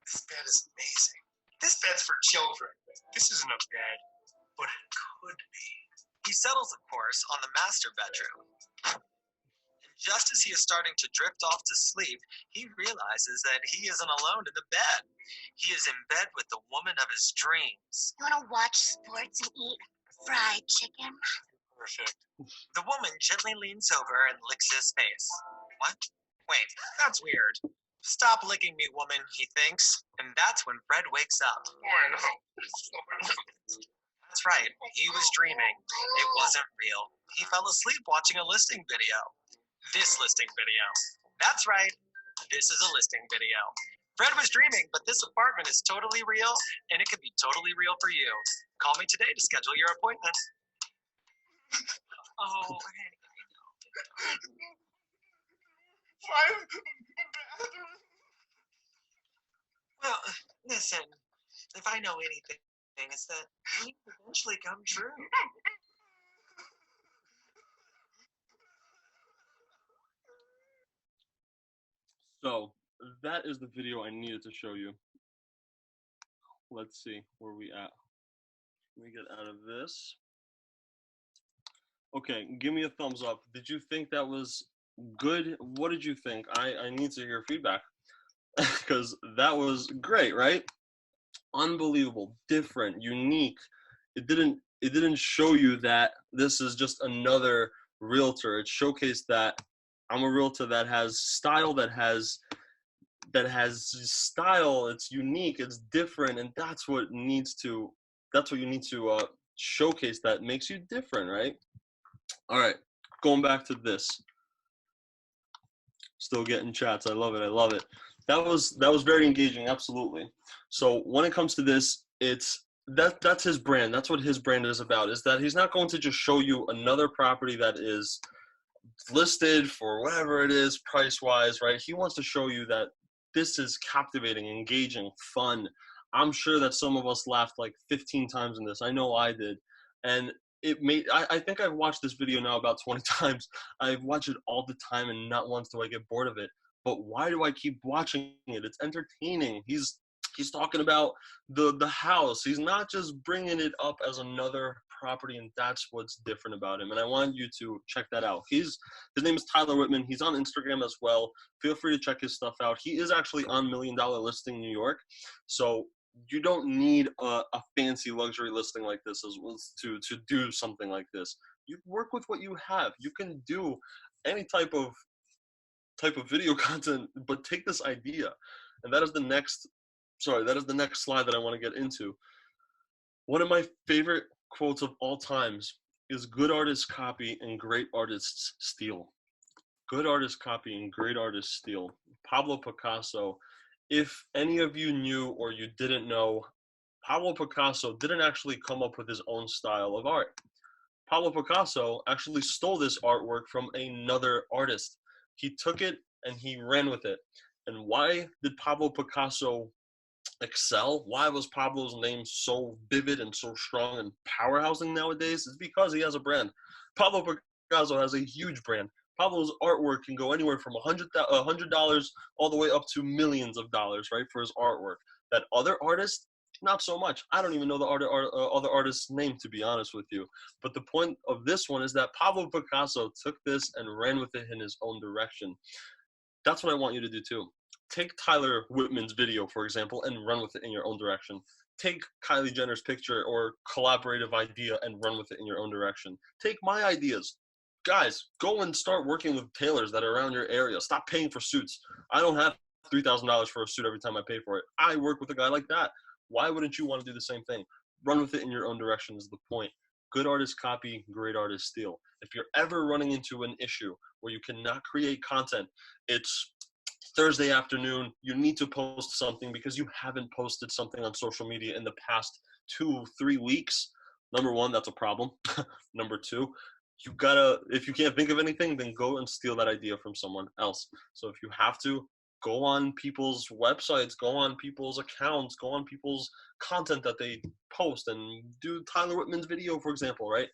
[SPEAKER 2] This bed is amazing. This bed's for children. This isn't a bed, but it could be. He settles, of course, on the master bedroom. Just as he is starting to drift off to sleep, he realizes that he isn't alone in the bed. He is in bed with the woman of his dreams.
[SPEAKER 3] You want to watch sports and eat fried chicken?
[SPEAKER 2] Perfect. The woman gently leans over and licks his face. What? Wait, that's weird. Stop licking me, woman, he thinks. And that's when Fred wakes up. That's right, he was dreaming. It wasn't real. He fell asleep watching a listing video. This listing video. That's right, this is a listing video. Fred was dreaming, but this apartment is totally real, and it could be totally real for you. Call me today to schedule your appointment. Oh, well, listen, if I know anything, it's that dreams eventually come true.
[SPEAKER 1] So that is the video I needed to show you. Let's see where we at. Let me get out of this. Okay, give me a thumbs up. Did you think that was good? What did you think? I need to hear feedback because that was great, right? Unbelievable, different, unique. It didn't show you that this is just another realtor. It showcased that I'm a realtor that has style, that has style. It's unique, it's different, and that's what you need to showcase that makes you different, right? All right, going back to this. Still getting chats. I love it. I love it. That was very engaging. Absolutely. So when it comes to this, that's his brand. That's what his brand is about. Is that he's not going to just show you another property that is listed for whatever it is price wise, right? He wants to show you that this is captivating, engaging, fun. I'm sure that some of us laughed like 15 times in this. I know I did. And I think I've watched this video now about 20 times. I've watched it all the time and not once do I get bored of it. But why do I keep watching it? It's entertaining. He's talking about the house. He's not just bringing it up as another property, and that's what's different about him. And I want you to check that out. His name is Tyler Whitman. He's on Instagram as well. Feel free to check his stuff out. He is actually on $1 Million Listing New York. So you don't need a fancy luxury listing like this to do something like this. You work with what you have. You can do any type of video content, but take this idea, and that is the next slide that I want to get into. One of my favorite quotes of all times is good artists copy and great artists steal. Good artists copy and great artists steal. Pablo Picasso. If any of you knew or you didn't know, Pablo Picasso didn't actually come up with his own style of art. Pablo Picasso actually stole this artwork from another artist. He took it and he ran with it. And why did Pablo Picasso excel? Why was Pablo's name so vivid and so strong and powerhousing nowadays? It's because he has a brand. Pablo Picasso has a huge brand. Pablo's artwork can go anywhere from $100 all the way up to millions of dollars, right, for his artwork. That other artist, not so much. I don't even know the other artist's name, to be honest with you. But the point of this one is that Pablo Picasso took this and ran with it in his own direction. That's what I want you to do too. Take Tyler Whitman's video, for example, and run with it in your own direction. Take Kylie Jenner's picture or collaborative idea and run with it in your own direction. Take my ideas. Guys, go and start working with tailors that are around your area. Stop paying for suits. I don't have $3,000 for a suit every time I pay for it. I work with a guy like that. Why wouldn't you want to do the same thing? Run with it in your own direction is the point. Good artists copy, great artists steal. If you're ever running into an issue where you cannot create content, it's Thursday afternoon, you need to post something because you haven't posted something on social media in the past 2-3 weeks. Number one, that's a problem. Number two, you gotta, if you can't think of anything, then go and steal that idea from someone else. So if you have to, go on people's websites, go on people's accounts, go on people's content that they post and do Tyler Whitman's video, for example, right?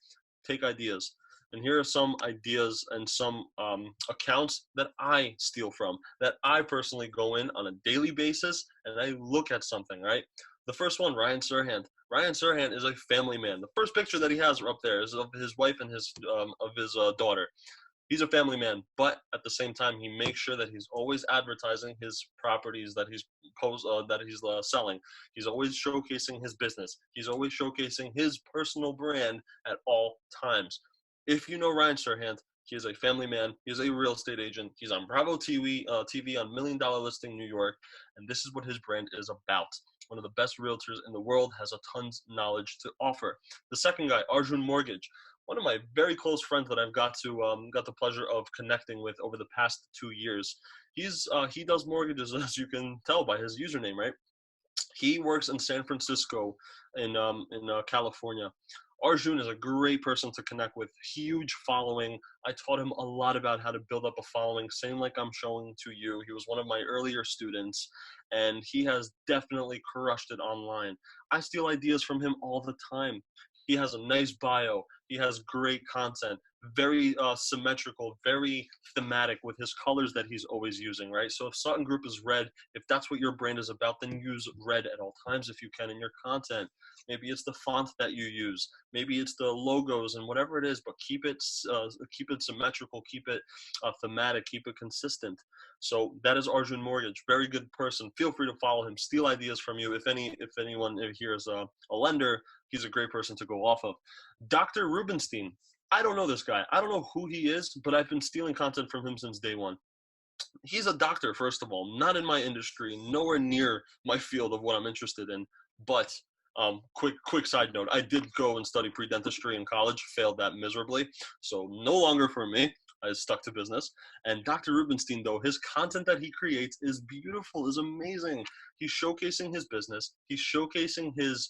[SPEAKER 1] Take ideas. And here are some ideas and some accounts that I steal from, that I personally go in on a daily basis and I look at something, right? The first one, Ryan Serhant. Ryan Serhant is a family man. The first picture that he has up there is of his wife and his daughter. He's a family man, but at the same time, he makes sure that he's always advertising his properties that he's selling. He's always showcasing his business. He's always showcasing his personal brand at all times. If you know Ryan Serhant, he is a family man. He is a real estate agent. He's on Bravo TV on Million Dollar Listing New York, and this is what his brand is about. One of the best realtors in the world, has a tons knowledge to offer. The second guy, Arjun Mortgage, one of my very close friends that I've got the pleasure of connecting with over the past 2 years. He does mortgages, as you can tell by his username, right? He works in San Francisco, in California. Arjun is a great person to connect with. Huge following. I taught him a lot about how to build up a following, same like I'm showing to you. He was one of my earlier students, and he has definitely crushed it online. I steal ideas from him all the time. He has a nice bio. He has great content, very symmetrical, very thematic with his colors that he's always using, right? So if Sutton Group is red, if that's what your brand is about, then use red at all times if you can in your content. Maybe it's the font that you use. Maybe it's the logos and whatever it is, but keep it symmetrical, keep it thematic, keep it consistent. So that is Arjun Mortgage, very good person. Feel free to follow him, steal ideas from you. If anyone here is a lender, he's a great person to go off of. Dr. Rubenstein. I don't know this guy. I don't know who he is, but I've been stealing content from him since day one. He's a doctor, first of all, not in my industry, nowhere near my field of what I'm interested in. But quick side note, I did go and study pre-dentistry in college, failed that miserably. So no longer for me. I stuck to business. And Dr. Rubenstein, though, his content that he creates is beautiful, is amazing. He's showcasing his business. He's showcasing his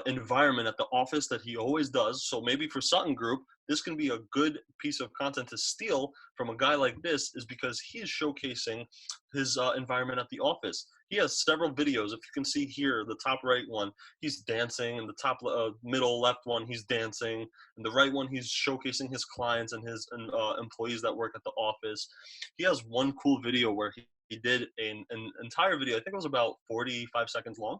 [SPEAKER 1] environment at the office that he always does. So maybe for Sutton Group, this can be a good piece of content to steal from a guy like this, is because he is showcasing his environment at the office. He has several videos. If you can see here, the top right one, he's dancing, and the top middle left one, he's dancing, and the right one, he's showcasing his clients and his employees that work at the office. He has one cool video where he did an entire video. I think it was about 45 seconds long.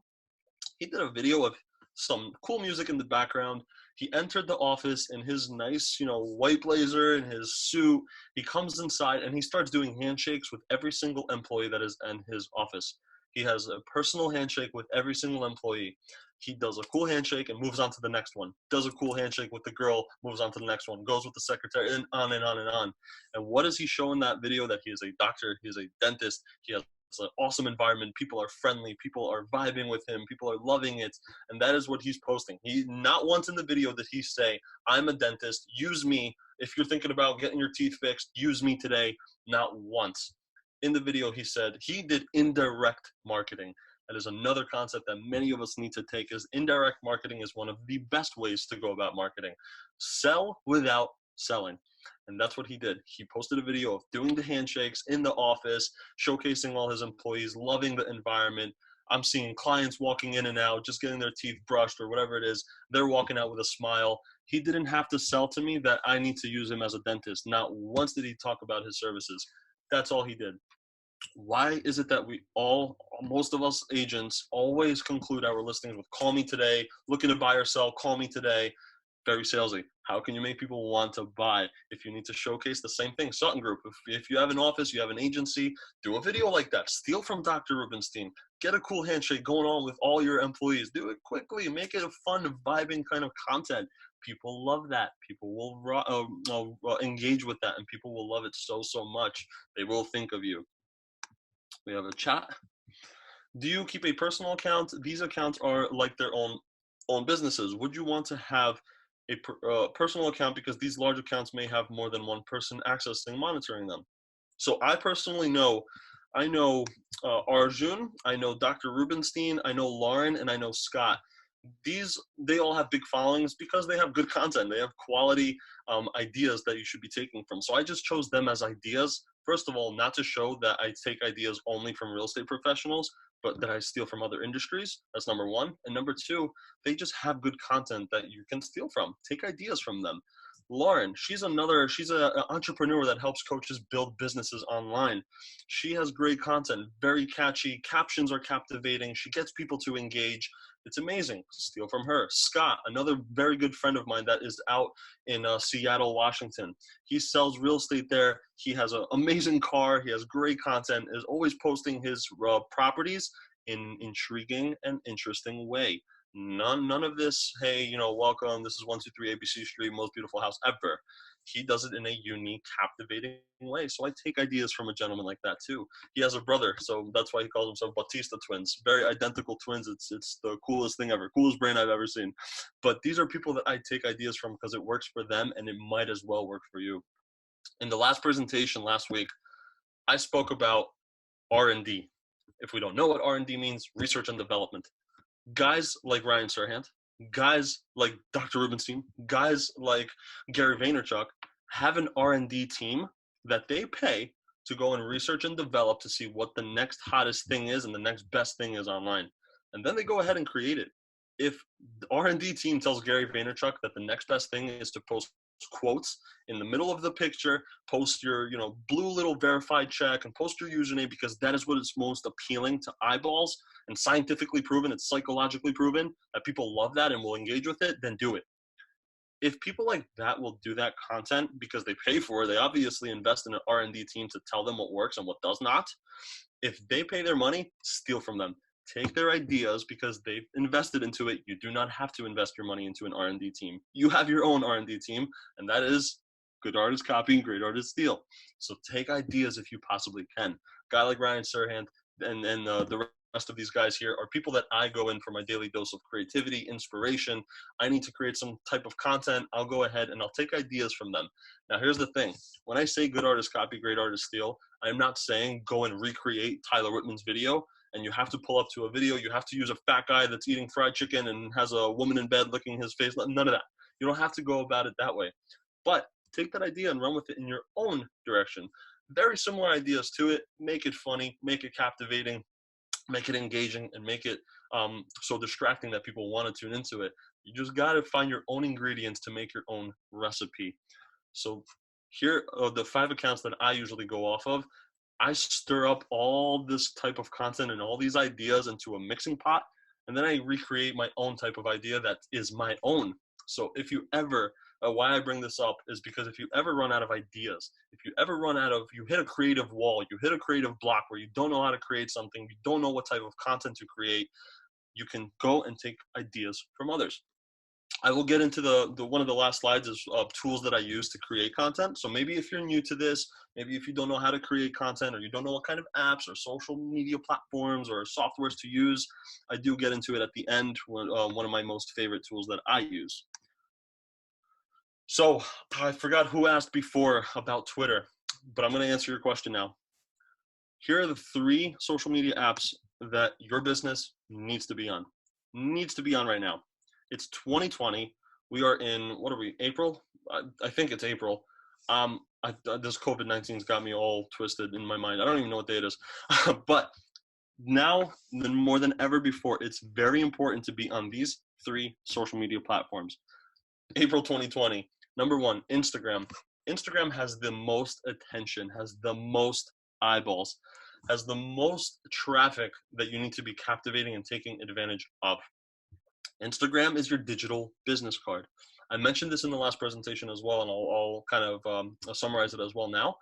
[SPEAKER 1] He did a video of some cool music in the background. He entered the office in his nice, white blazer and his suit. He comes inside and he starts doing handshakes with every single employee that is in his office. He has a personal handshake with every single employee. He does a cool handshake and moves on to the next one. Does a cool handshake with the girl, moves on to the next one. Goes with the secretary, and on and on and on. And what does he show in that video? That he is a doctor, he is a dentist, he has it's an awesome environment. People are friendly. People are vibing with him. People are loving it. And that is what he's posting. He not once in the video did he say, I'm a dentist. Use me. If you're thinking about getting your teeth fixed, use me today. Not once. In the video, he said he did indirect marketing. That is another concept that many of us need to take, is indirect marketing is one of the best ways to go about marketing. Sell without selling. And that's what he did. He posted a video of doing the handshakes in the office, showcasing all his employees, loving the environment. I'm seeing clients walking in and out, just getting their teeth brushed or whatever it is. They're walking out with a smile. He didn't have to sell to me that I need to use him as a dentist. Not once did he talk about his services. That's all he did. Why is it that most of us agents always conclude our listings with call me today, looking to buy or sell, call me today? Very salesy. How can you make people want to buy if you need to showcase the same thing? Sutton Group, if you have an office, you have an agency, do a video like that. Steal from Dr. Rubenstein. Get a cool handshake going on with all your employees. Do it quickly. Make it a fun, vibing kind of content. People love that. People will engage with that, and people will love it so much. They will think of you. We have a chat. Do you keep a personal account? These accounts are like their own businesses. Would you want to have a personal account, because these large accounts may have more than one person accessing, monitoring them? So I personally know, Arjun, I know Dr. Rubenstein, I know Lauren, and I know Scott. They all have big followings because they have good content. They have quality ideas that you should be taking from. So I just chose them as ideas. First of all, not to show that I take ideas only from real estate professionals, but that I steal from other industries. That's number one. And number two, they just have good content that you can steal from. Take ideas from them. Lauren, she's an entrepreneur that helps coaches build businesses online. She has great content, very catchy. Captions are captivating. She gets people to engage. It's amazing. Steal from her. Scott, another very good friend of mine that is out in Seattle, Washington. He sells real estate there. He has an amazing car. He has great content, is always posting his properties in an intriguing and interesting way. None of this, hey, welcome, this is 123 ABC Street, most beautiful house ever. He does it in a unique, captivating way. So I take ideas from a gentleman like that too. He has a brother, so that's why he calls himself Bautista twins. Very identical twins. It's the coolest thing ever, coolest brand I've ever seen. But these are people that I take ideas from because it works for them, and it might as well work for you. In the last presentation last week, I spoke about R&D. If we don't know what R&D means, research and development. Guys like Ryan Serhant, guys like Dr. Rubenstein, guys like Gary Vaynerchuk have an R&D team that they pay to go and research and develop to see what the next hottest thing is and the next best thing is online. And then they go ahead and create it. If the R&D team tells Gary Vaynerchuk that the next best thing is to post quotes in the middle of the picture, post your blue little verified check and post your username because that is what is most appealing to eyeballs and scientifically proven, it's psychologically proven that people love that and will engage with it, then do it. If people like that will do that content because they pay for it, they obviously invest in an R&D team to tell them what works and what does not. If they pay their money, steal from them. Take their ideas because they've invested into it. You do not have to invest your money into an R&D team. You have your own R&D team, and that is good artists copy, great artists steal. So take ideas if you possibly can. A guy like Ryan Serhant and the rest of these guys here are people that I go in for my daily dose of creativity, inspiration. I need to create some type of content. I'll go ahead and I'll take ideas from them. Now, here's the thing. When I say good artists copy, great artists steal, I'm not saying go and recreate Tyler Whitman's video and you have to pull up to a video. You have to use a fat guy that's eating fried chicken and has a woman in bed licking his face. None of that. You don't have to go about it that way. But take that idea and run with it in your own direction. Very similar ideas to it. Make it funny. Make it captivating. Make it engaging, and make it so distracting that people want to tune into it. You just got to find your own ingredients to make your own recipe. So here are the 5 accounts that I usually go off of. I stir up all this type of content and all these ideas into a mixing pot, and then I recreate my own type of idea that is my own. So if you ever, why I bring this up is because if you ever run out of ideas, if you ever you hit a creative wall, you hit a creative block where you don't know how to create something, you don't know what type of content to create, you can go and take ideas from others. I will get into the one of the last slides is tools that I use to create content. So maybe if you're new to this, maybe if you don't know how to create content or you don't know what kind of apps or social media platforms or softwares to use, I do get into it at the end, one of my most favorite tools that I use. So I forgot who asked before about Twitter, but I'm going to answer your question now. Here are the 3 social media apps that your business needs to be on right now. It's 2020. We are in, what are we, April? I think it's April. This COVID-19's got me all twisted in my mind. I don't even know what day it is. But now more than ever before, it's very important to be on these 3 social media platforms. April 2020. Number 1, Instagram. Instagram has the most attention, has the most eyeballs, has the most traffic that you need to be captivating and taking advantage of. Instagram is your digital business card. I mentioned this in the last presentation as well, and I'll kind of summarize it as well now.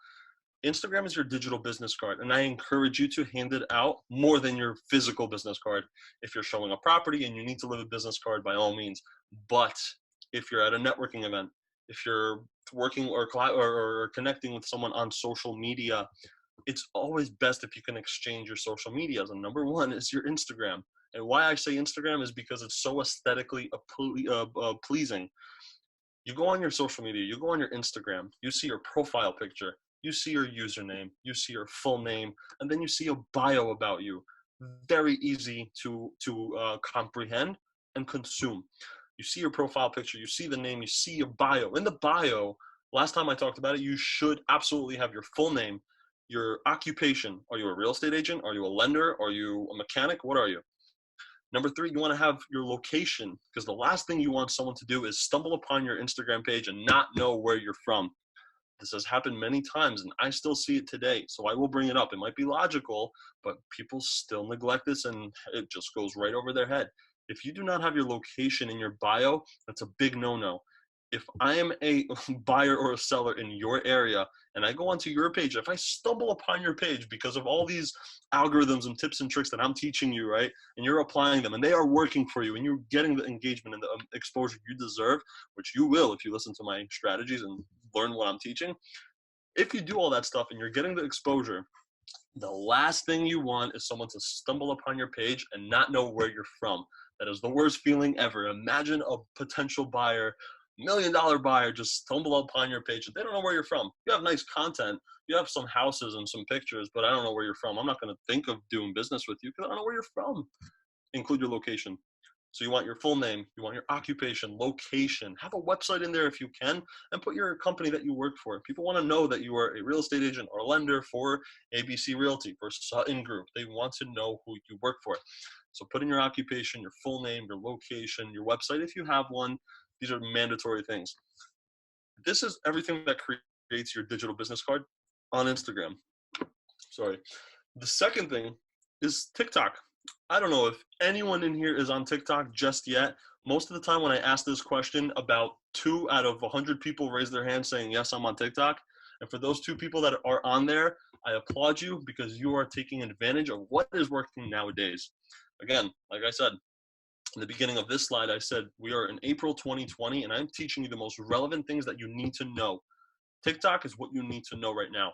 [SPEAKER 1] Instagram is your digital business card, and I encourage you to hand it out more than your physical business card. If you're showing a property and you need to live a business card, by all means. But if you're at a networking event, if you're working or connecting with someone on social media, it's always best if you can exchange your social medias. And number 1 is your Instagram. And why I say Instagram is because it's so aesthetically pleasing. You go on your social media, you go on your Instagram, you see your profile picture, you see your username, you see your full name, and then you see a bio about you. Very easy to comprehend and consume. You see your profile picture, you see the name, you see your bio. In the bio, last time I talked about it, you should absolutely have your full name, your occupation. Are you a real estate agent? Are you a lender? Are you a mechanic? What are you? Number 3, you want to have your location, because the last thing you want someone to do is stumble upon your Instagram page and not know where you're from. This has happened many times, and I still see it today, so I will bring it up. It might be logical, but people still neglect this, and it just goes right over their head. If you do not have your location in your bio, that's a big no-no. If I am a buyer or a seller in your area and I go onto your page, if I stumble upon your page because of all these algorithms and tips and tricks that I'm teaching you, right, and you're applying them and they are working for you and you're getting the engagement and the exposure you deserve, which you will if you listen to my strategies and learn what I'm teaching. If you do all that stuff and you're getting the exposure, the last thing you want is someone to stumble upon your page and not know where you're from. That is the worst feeling ever. Imagine a potential buyer, $1 million buyer, just stumble upon your page and they don't know where you're from. You have nice content, you have some houses and some pictures, but I don't know where you're from. I'm not going to think of doing business with you because I don't know where you're from. Include your location. So you want your full name, you want your occupation, location, have a website in there if you can, and put your company that you work for. People want to know that you are a real estate agent or lender for ABC Realty, for Sutton Group. They want to know who you work for. So put in your occupation, your full name, your location, your website if you have one. These are mandatory things. This is everything that creates your digital business card on Instagram. Sorry. The second thing is TikTok. I don't know if anyone in here is on TikTok just yet. Most of the time when I ask this question, about 2 out of 100 people raise their hand saying, yes, I'm on TikTok. And for those 2 people that are on there, I applaud you because you are taking advantage of what is working nowadays. Again, like I said, in the beginning of this slide, I said we are in April 2020, and I'm teaching you the most relevant things that you need to know. TikTok is what you need to know right now.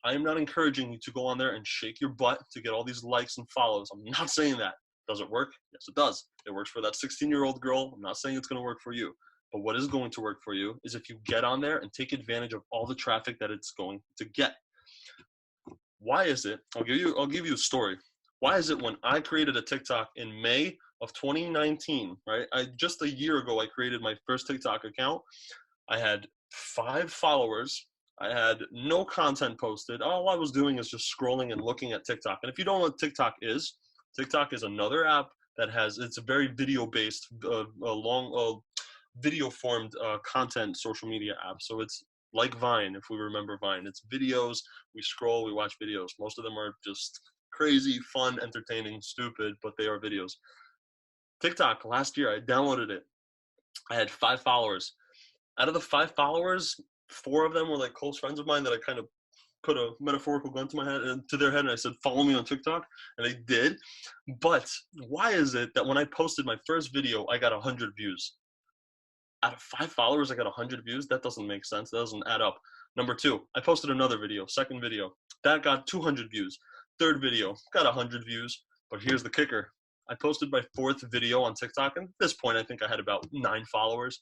[SPEAKER 1] I am not encouraging you to go on there and shake your butt to get all these likes and follows. I'm not saying that. Does it work? Yes, it does. It works for that 16-year-old girl. I'm not saying it's going to work for you. But what is going to work for you is if you get on there and take advantage of all the traffic that it's going to get. Why is it? I'll give you a story. Why is it when I created a TikTok in May of 2019, right? Just a year ago, I created my first TikTok account. I had 5 followers. I had no content posted. All I was doing is just scrolling and looking at TikTok. And if you don't know what TikTok is another app that it's a very video-based, long video-formed content social media app. So it's like Vine, if we remember Vine. It's videos. We scroll, we watch videos. Most of them are just crazy, fun, entertaining, stupid, but they are videos. TikTok, last year, I downloaded it. I had 5 followers. Out of the 5 followers, 4 of them were like close friends of mine that I kind of put a metaphorical gun to my head and to their head, and I said, follow me on TikTok, and they did. But why is it that when I posted my first video, I got 100 views? Out of 5 followers, I got 100 views? That doesn't make sense. That doesn't add up. Number 2, I posted another video, second video. That got 200 views. Third video, got 100 views. But here's the kicker. I posted my 4th video on TikTok, and at this point, I think I had about 9 followers.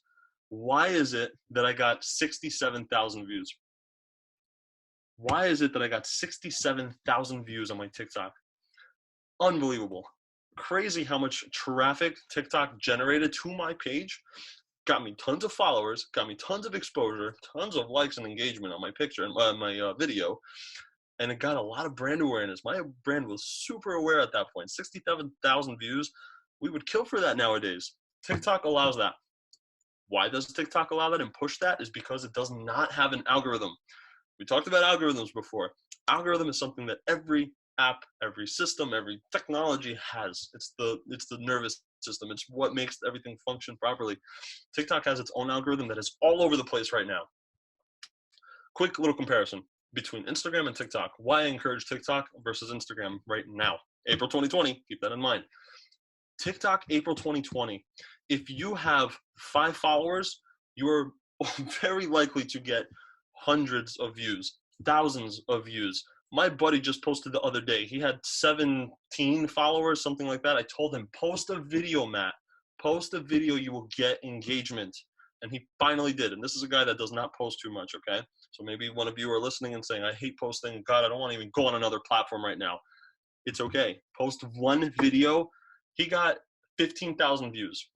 [SPEAKER 1] Why is it that I got 67,000 views? Why is it that I got 67,000 views on my TikTok? Unbelievable. Crazy how much traffic TikTok generated to my page. Got me tons of followers, got me tons of exposure, tons of likes and engagement on my picture and my video. And it got a lot of brand awareness. My brand was super aware at that point. 67,000 views. We would kill for that nowadays. TikTok allows that. Why does TikTok allow that and push that? Is because it does not have an algorithm. We talked about algorithms before. Algorithm is something that every app, every system, every technology has. It's the nervous system. It's what makes everything function properly. TikTok has its own algorithm that is all over the place right now. Quick little comparison between Instagram and TikTok. Why I encourage TikTok versus Instagram right now. April 2020, keep that in mind. TikTok, April 2020. If you have 5 followers, you are very likely to get hundreds of views, thousands of views. My buddy just posted the other day. He had 17 followers, something like that. I told him, post a video, Matt. Post a video, you will get engagement. And he finally did. And this is a guy that does not post too much, okay? So maybe one of you are listening and saying, I hate posting. God, I don't want to even go on another platform right now. It's okay. Post one video. He got 15,000 views.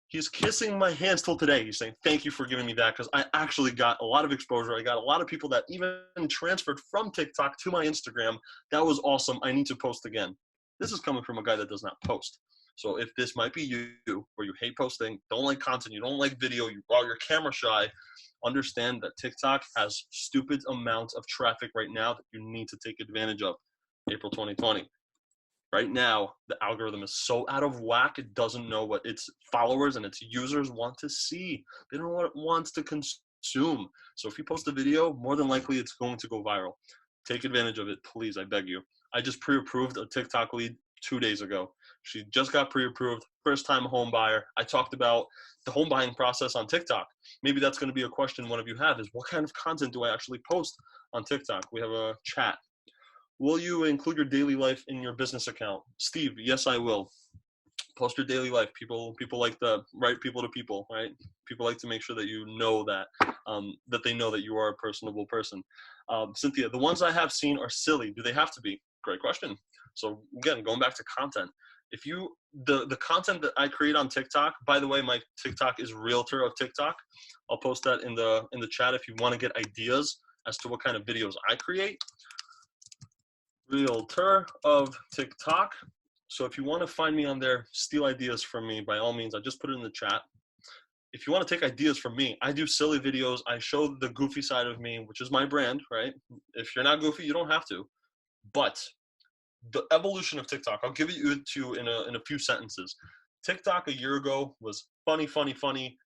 [SPEAKER 1] He's kissing my hands till today. He's saying, thank you for giving me that because I actually got a lot of exposure. I got a lot of people that even transferred from TikTok to my Instagram. That was awesome. I need to post again. This is coming from a guy that does not post. So if this might be you, where you hate posting, don't like content, you don't like video, you're camera shy, understand that TikTok has stupid amounts of traffic right now that you need to take advantage of. April 2020. Right now, the algorithm is so out of whack, it doesn't know what its followers and its users want to see. They don't know what it wants to consume. So if you post a video, more than likely it's going to go viral. Take advantage of it, please, I beg you. I just pre-approved a TikTok lead 2 days ago. She just got pre-approved, first-time home buyer. I talked about the home buying process on TikTok. Maybe that's going to be a question one of you have, is what kind of content do I actually post on TikTok? We have a chat. Will you include your daily life in your business account? Steve, yes, I will. Post your daily life. People like the right people to people, right? People like to make sure that you know that, that they know that you are a personable person. Cynthia, the ones I have seen are silly. Do they have to be? Great question. So again, going back to content, if you, the content that I create on TikTok, by the way, my TikTok is Realtor of TikTok. I'll post that in the chat if you want to get ideas as to what kind of videos I create. Realtor of TikTok. So if you want to find me on there, steal ideas from me, by all means, I just put it in the chat. If you want to take ideas from me, I do silly videos. I show the goofy side of me, which is my brand, right? If you're not goofy, you don't have to. But the evolution of TikTok, I'll give it to you in a few sentences. TikTok a year ago was funny,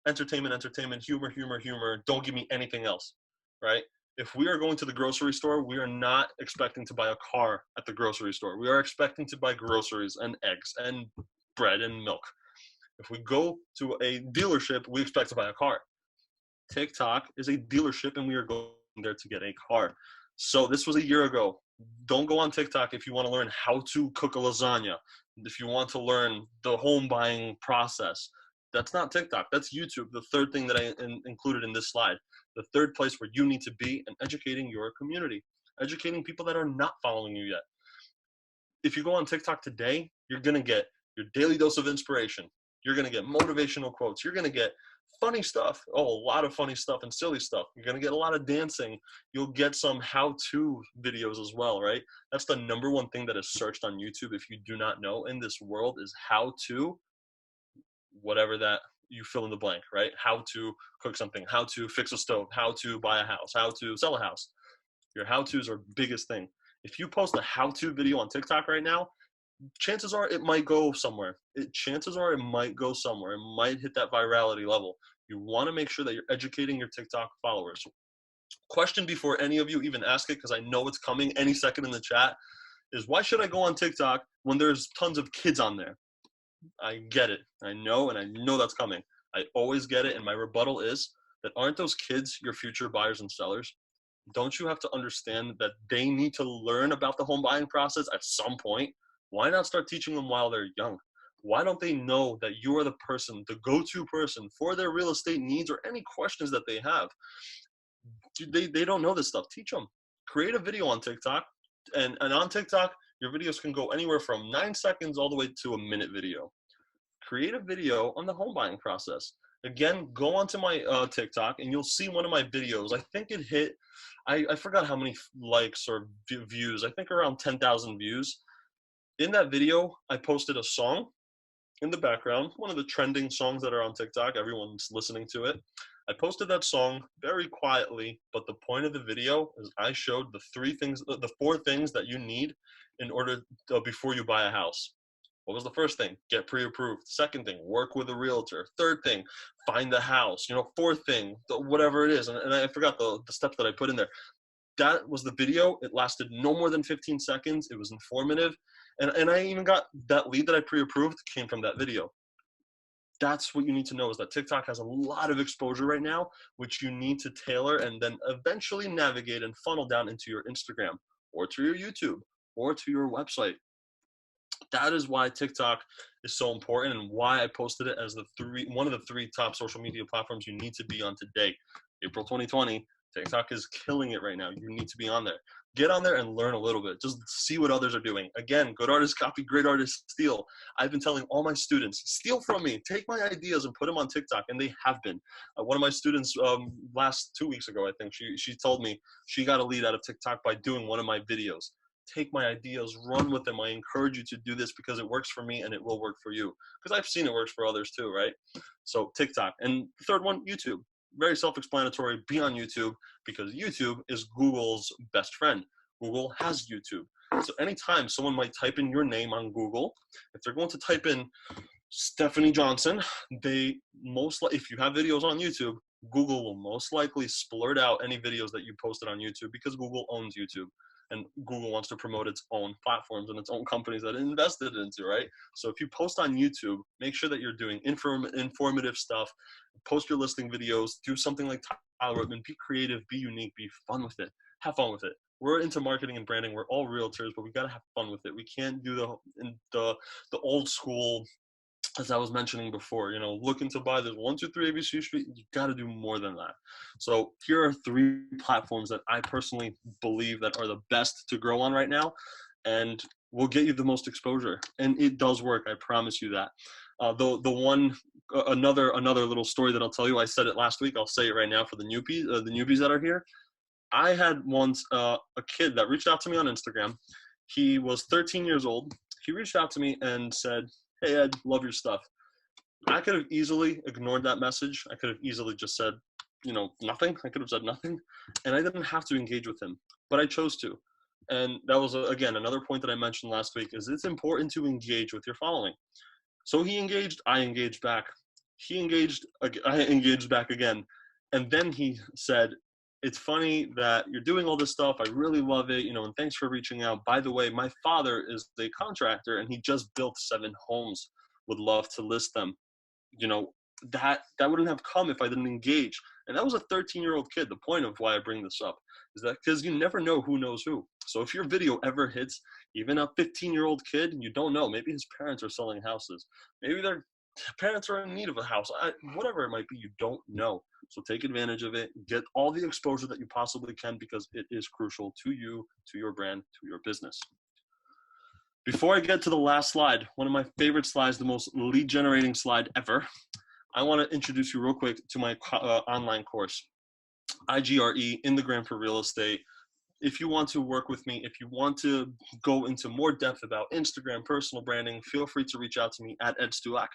[SPEAKER 1] entertainment, humor. Don't give me anything else, right? If we are going to the grocery store, we are not expecting to buy a car at the grocery store. We are expecting to buy groceries and eggs and bread and milk. If we go to a dealership, we expect to buy a car. TikTok is a dealership and we are going there to get a car. So this was a year ago. Don't go on TikTok if you want to learn how to cook a lasagna. If you want to learn the home buying process, that's not TikTok. That's YouTube, the third thing that I included in this slide. The third place where you need to be and educating your community, educating people that are not following you yet. If you go on TikTok today, you're going to get your daily dose of inspiration. You're going to get motivational quotes. You're going to get funny stuff. Oh, a lot of funny stuff and silly stuff. You're going to get a lot of dancing. You'll get some how-to videos as well, right? That's the number one thing that is searched on YouTube, if you do not know, in this world, is how to, whatever that you fill in the blank, right? How to cook something, how to fix a stove, how to buy a house, how to sell a house. Your how-tos are biggest thing. If you post a how-to video on TikTok right now, chances are it might go somewhere. Chances are it might go somewhere. It might hit that virality level. You want to make sure that you're educating your TikTok followers. Question before any of you even ask it, because I know it's coming any second in the chat, is why should I go on TikTok when there's tons of kids on there? I get it. I know, and I know that's coming. I always get it, and my rebuttal is that aren't those kids your future buyers and sellers? Don't you have to understand that they need to learn about the home buying process at some point? Why not start teaching them while they're young? Why don't they know that you are the person, the go-to person for their real estate needs or any questions that they have? They don't know this stuff. Teach them. Create a video on TikTok, and on TikTok, your videos can go anywhere from 9 seconds all the way to a minute video. Create a video on the home buying process. Again, go onto my TikTok and you'll see one of my videos. I think it hit, I forgot how many likes or views. I think around 10,000 views. In that video, I posted a song in the background, one of the trending songs that are on TikTok. Everyone's listening to it. I posted that song very quietly, but the point of the video is I showed the 4 things that you need in order before you buy a house. What was the first thing? Get pre-approved. Second thing, work with a realtor. Third thing, find the house. Fourth thing, whatever it is. And I forgot the steps that I put in there. That was the video. It lasted no more than 15 seconds. It was informative. And I even got that lead that I pre-approved came from that video. That's what you need to know, is that TikTok has a lot of exposure right now, which you need to tailor and then eventually navigate and funnel down into your Instagram or to your YouTube or to your website. That is why TikTok is so important and why I posted it as one of the 3 top social media platforms you need to be on today. April 2020, TikTok is killing it right now. You need to be on there. Get on there and learn a little bit. Just see what others are doing. Again, good artists copy, great artists steal. I've been telling all my students, steal from me. Take my ideas and put them on TikTok, and they have been. One of my students last 2 weeks ago, I think, she told me she got a lead out of TikTok by doing one of my videos. take my ideas, run with them. I encourage you to do this because it works for me and it will work for you. Because I've seen it works for others too, right? So TikTok. And the third one, YouTube. Very self-explanatory. Be on YouTube because YouTube is Google's best friend. Google has YouTube. So anytime someone might type in your name on Google, if they're going to type in Stephanie Johnson, they if you have videos on YouTube, Google will most likely splurt out any videos that you posted on YouTube because Google owns YouTube and Google wants to promote its own platforms and its own companies that it invested into, right? So if you post on YouTube, make sure that you're doing informative stuff, post your listing videos, do something like Tyler Whitman, be creative, be unique, be fun with it, have fun with it. We're into marketing and branding. We're all realtors, but we got to have fun with it. We can't do the old school, as I was mentioning before, looking to buy this 123 ABC Street, you got to do more than that. So here are 3 platforms that I personally believe that are the best to grow on right now and will get you the most exposure. And it does work. I promise you that. Another little story that I'll tell you, I said it last week. I'll say it right now for the newbies that are here. I had once a kid that reached out to me on Instagram. He was 13 years old. He reached out to me and said, "Hey Ed, love your stuff." I could have easily ignored that message. I could have easily just said, nothing. I could have said nothing. And I didn't have to engage with him, but I chose to. And that was, again, another point that I mentioned last week is it's important to engage with your following. So he engaged, I engaged back. He engaged, I engaged back again. And then he said, "It's funny that you're doing all this stuff. I really love it, and thanks for reaching out. By the way, my father is a contractor and he just built 7 homes. Would love to list them." That wouldn't have come if I didn't engage. And that was a 13-year-old kid. The point of why I bring this up is that because you never know who knows who. So if your video ever hits even a 15-year-old kid, you don't know. Maybe his parents are selling houses. Maybe their parents are in need of a house. Whatever it might be, you don't know. So take advantage of it. Get all the exposure that you possibly can because it is crucial to you, to your brand, to your business. Before I get to the last slide, one of my favorite slides, the most lead generating slide ever, I want to introduce you real quick to my online course, IGRE, In the Gram for Real Estate. If you want to work with me, if you want to go into more depth about Instagram, personal branding, feel free to reach out to me at Ed Stulak,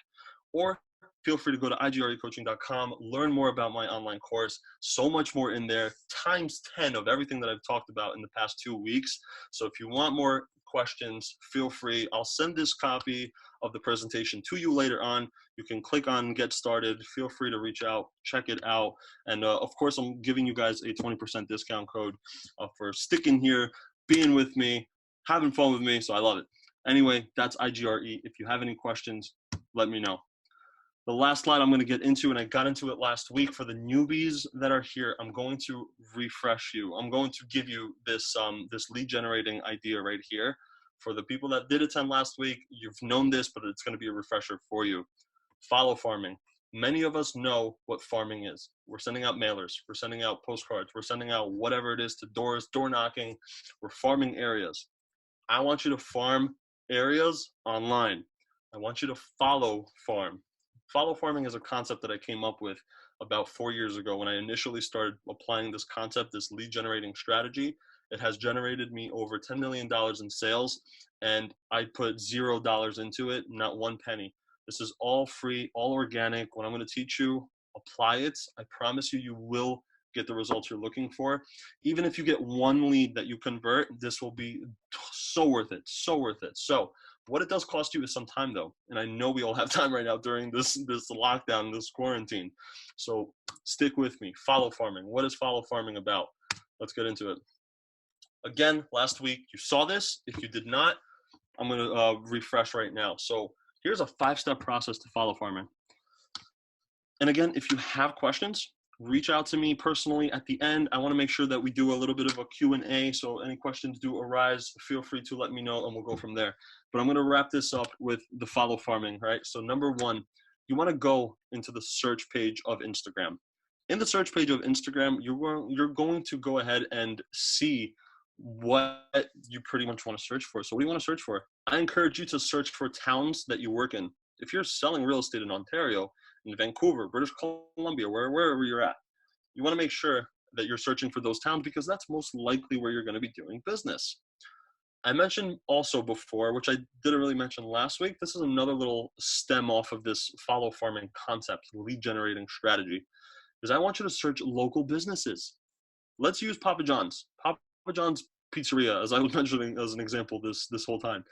[SPEAKER 1] or feel free to go to igrecoaching.com, learn more about my online course. So much more in there, times 10 of everything that I've talked about in the past 2 weeks. So if you want more questions, feel free. I'll send this copy of the presentation to you later on. You can click on Get Started. Feel free to reach out, check it out. And of course, I'm giving you guys a 20% discount code for sticking here, being with me, having fun with me. So I love it. Anyway, that's IGRE. If you have any questions, let me know. The last slide I'm going to get into, and I got into it last week, for the newbies that are here, I'm going to refresh you. I'm going to give you this lead generating idea right here. For the people that did attend last week, you've known this, but it's going to be a refresher for you. Follow farming. Many of us know what farming is. We're sending out mailers. We're sending out postcards. We're sending out whatever it is to doors, door knocking. We're farming areas. I want you to farm areas online. I want you to follow farm. Follow farming is a concept that I came up with about 4 years ago when I initially started applying this concept, this lead generating strategy. It has generated me over $10 million in sales, and I put $0 into it, not 1 penny. This is all free, all organic. What I'm going to teach you, apply it. I promise you, you will get the results you're looking for. Even if you get 1 lead that you convert, this will be so worth it, so worth it. So what it does cost you is some time though. And I know we all have time right now during this lockdown, this quarantine. So stick with me. Follow farming. What is follow farming about? Let's get into it. Again, last week you saw this. If you did not, I'm going to refresh right now. So here's a 5-step process to follow farming. And again, if you have questions, reach out to me personally at the end. I want to make sure that we do a little bit of a Q&A. So any questions do arise, feel free to let me know and we'll go from there. But I'm going to wrap this up with the follow farming, right? So number 1, you want to go into the search page of Instagram. In the search page of Instagram, you're going to go ahead and see what you pretty much want to search for. So what do you want to search for? I encourage you to search for towns that you work in. If you're selling real estate in Ontario, in Vancouver, British Columbia, wherever you're at, you want to make sure that you're searching for those towns because that's most likely where you're going to be doing business. I mentioned also before, which I didn't really mention last week, this is another little stem off of this follow farming concept, lead generating strategy, is I want you to search local businesses. Let's use Papa John's. Papa John's Pizzeria, as I was mentioning as an example this whole time.